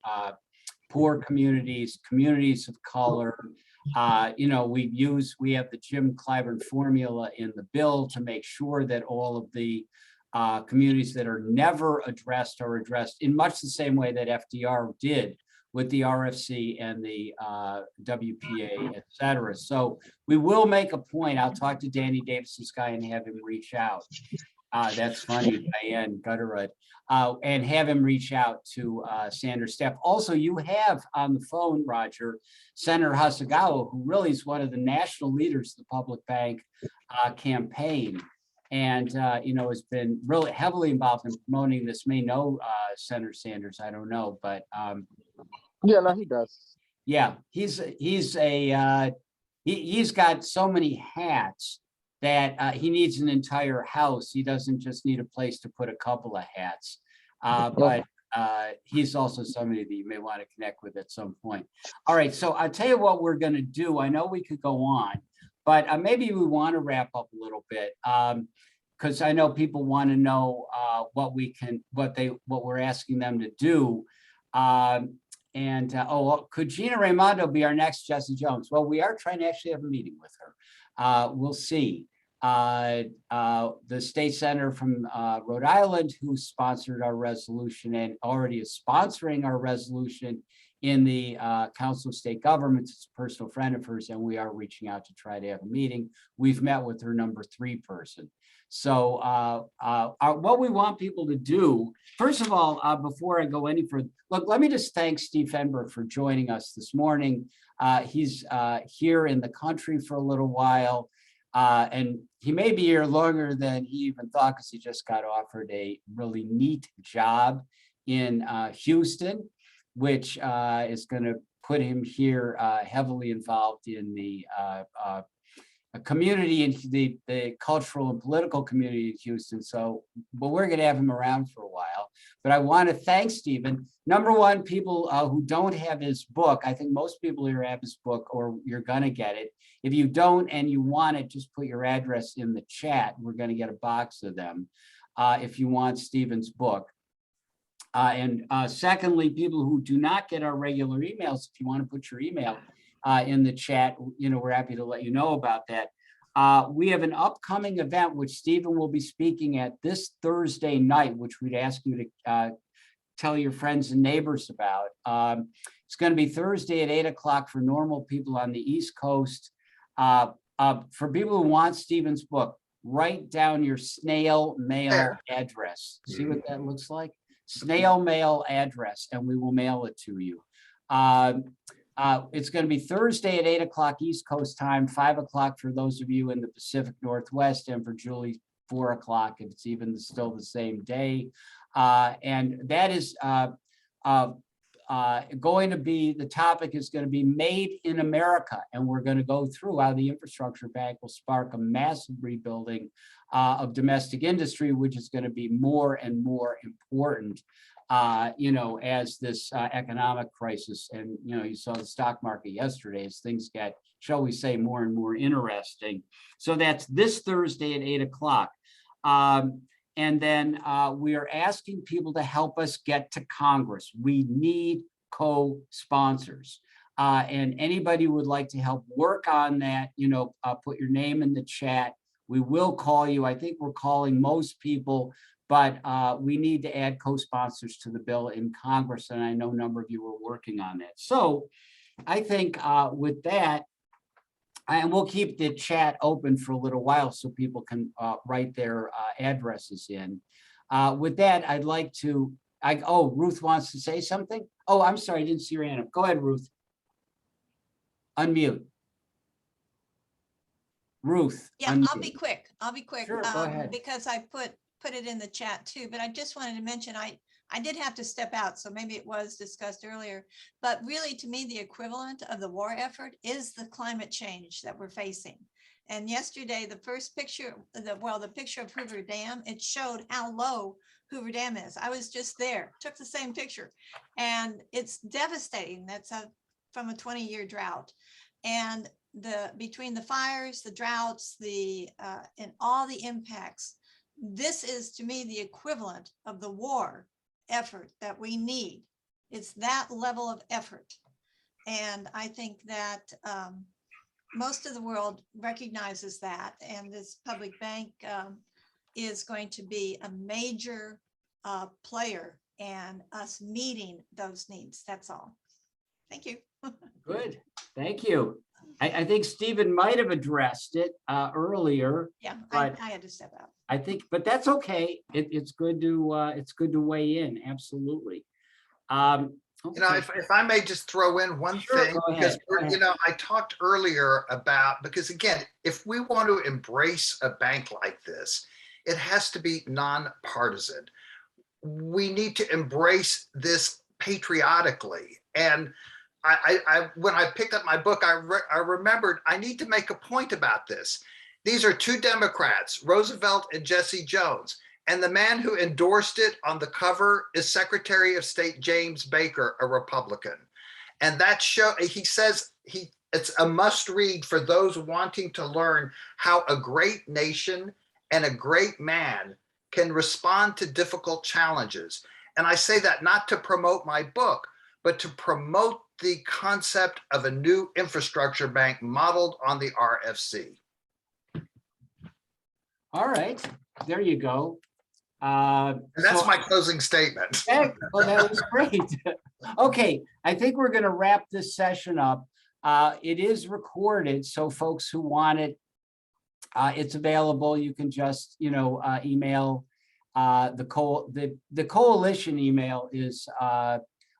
poor communities, communities of color. You know, we have the Jim Clyburn formula in the bill to make sure that all of the communities that are never addressed are addressed in much the same way that FDR did with the RFC and the WPA, et cetera. So we will make a point. I'll talk to Danny Davis's guy and have him reach out. That's funny, Diane Gutterud. And have him reach out to Sanders' staff. Also, you have on the phone, Roger, Senator Hasegawa, who really is one of the national leaders of the public bank campaign. And, you know, has been really heavily involved in promoting this. May know Senator Sanders, I don't know, but yeah, no, he does. Yeah, he's got so many hats that he needs an entire house. He doesn't just need a place to put a couple of hats. But he's also somebody that you may want to connect with at some point. All right, so I'll tell you what we're going to do. I know we could go on, but maybe we want to wrap up a little bit because I know people want to know what we're asking them to do. Could Gina Raimondo be our next Jesse Jones? Well, we are trying to actually have a meeting with her. We'll see. The state senator from Rhode Island, who sponsored our resolution and already is sponsoring our resolution in the Council of State Governments, is a personal friend of hers, and we are reaching out to try to have a meeting. We've met with her number 3 person. So what we want people to do, first of all, before I go any further, look, let me just thank Steve Fenberg for joining us this morning. He's here in the country for a little while, and he may be here longer than he even thought because he just got offered a really neat job in Houston, which is going to put him here heavily involved in the community and the cultural and political community in Houston. So, but we're going to have him around for a while. But I want to thank Stephen. Number one, people who don't have his book, I think most people here have his book or you're going to get it. If you don't and you want it, just put your address in the chat. We're going to get a box of them if you want Stephen's book. And secondly, people who do not get our regular emails, if you want to put your email in the chat, you know, we're happy to let you know about that. We have an upcoming event which Stephen will be speaking at this Thursday night, which we'd ask you to tell your friends and neighbors about. It's going to be Thursday at 8 o'clock for normal people on the East Coast. For people who want Stephen's book, write down your snail mail address. See what that looks like? Snail mail address, and we will mail it to you. It's going to be Thursday at 8 o'clock East Coast time, 5 o'clock for those of you in the Pacific Northwest, and for Julie, 4 o'clock if it's even still the same day. And that is going to be, the topic is going to be Made in America. And we're going to go through how the infrastructure bank will spark a massive rebuilding of domestic industry, which is going to be more and more important, you know, as this economic crisis, and, you know, you saw the stock market yesterday as things get, shall we say, more and more interesting. So that's this Thursday at 8 o'clock. And then we are asking people to help us get to Congress. We need co-sponsors. And anybody who would like to help work on that, you know, put your name in the chat. We will call you. I think we're calling most people, but we need to add co-sponsors to the bill in Congress. And I know a number of you are working on that. So I think with that, and we'll keep the chat open for a little while so people can write their addresses in. With that, I'd like to, oh, Ruth wants to say something. Oh, I'm sorry, I didn't see your hand up. Go ahead, Ruth. Unmute. Ruth. Yeah, unmute. I'll be quick. I'll be quick. Sure, go ahead. Because I put it in the chat too, but I just wanted to mention, I did have to step out, so maybe it was discussed earlier, but really to me, the equivalent of the war effort is the climate change that we're facing. And yesterday, the first picture, the picture of Hoover Dam, it showed how low Hoover Dam is. I was just there, took the same picture, and it's devastating. That's from a 20-year drought. And between the fires, the droughts, and all the impacts, this is to me the equivalent of the war effort that we need. It's that level of effort. And I think that most of the world recognizes that, and this public bank is going to be a major player and us meeting those needs. That's all. Thank you. Good, thank you. I think Stephen might have addressed it earlier. Yeah, but I had to step out. I think, but that's okay. It's good to weigh in. Absolutely. You know, if I may just throw in one Sure, thing, go because ahead. you know, I talked earlier about, because again, if we want to embrace a bank like this, it has to be nonpartisan. We need to embrace this patriotically. And when I picked up my book, I remembered I need to make a point about this. These are two Democrats, Roosevelt and Jesse Jones. And the man who endorsed it on the cover is Secretary of State James Baker, a Republican. And that he says it's a must read for those wanting to learn how a great nation and a great man can respond to difficult challenges. And I say that not to promote my book, but to promote the concept of a new infrastructure bank modeled on the RFC. All right, there you go. And that's my closing statement. Well, that was great. Okay, I think we're going to wrap this session up. It is recorded, so folks who want it, it's available. You can just, email the coalition email is,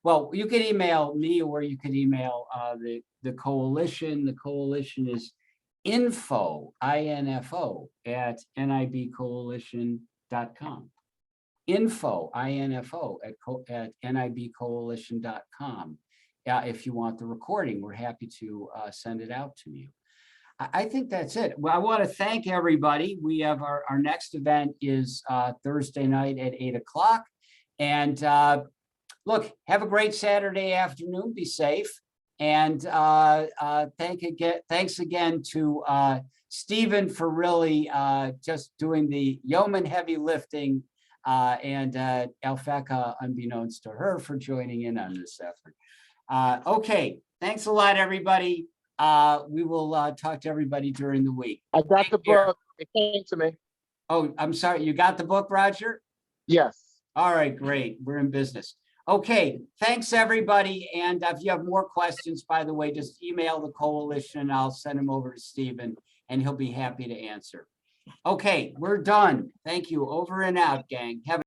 well, you can email me or you can email the coalition. The coalition is info, I-N-F-O, at nibcoalition.com. Info, I-N-F-O, at nibcoalition.com. If you want the recording, we're happy to send it out to you. I think that's it. Well, I want to thank everybody. We have our next event is Thursday night at 8 o'clock. And look, have a great Saturday afternoon. Be safe. And thanks again to Steven for really just doing the yeoman heavy lifting, and Alfeca, unbeknownst to her, for joining in on this effort. Okay, thanks a lot, everybody. We will talk to everybody during the week. I got the book. It came to me. Oh, I'm sorry. You got the book, Roger? Yes. All right, great. We're in business. Okay, thanks, everybody. And if you have more questions, by the way, just email the coalition. I'll send them over to Steven, and he'll be happy to answer. Okay, we're done. Thank you. Over and out, gang. Have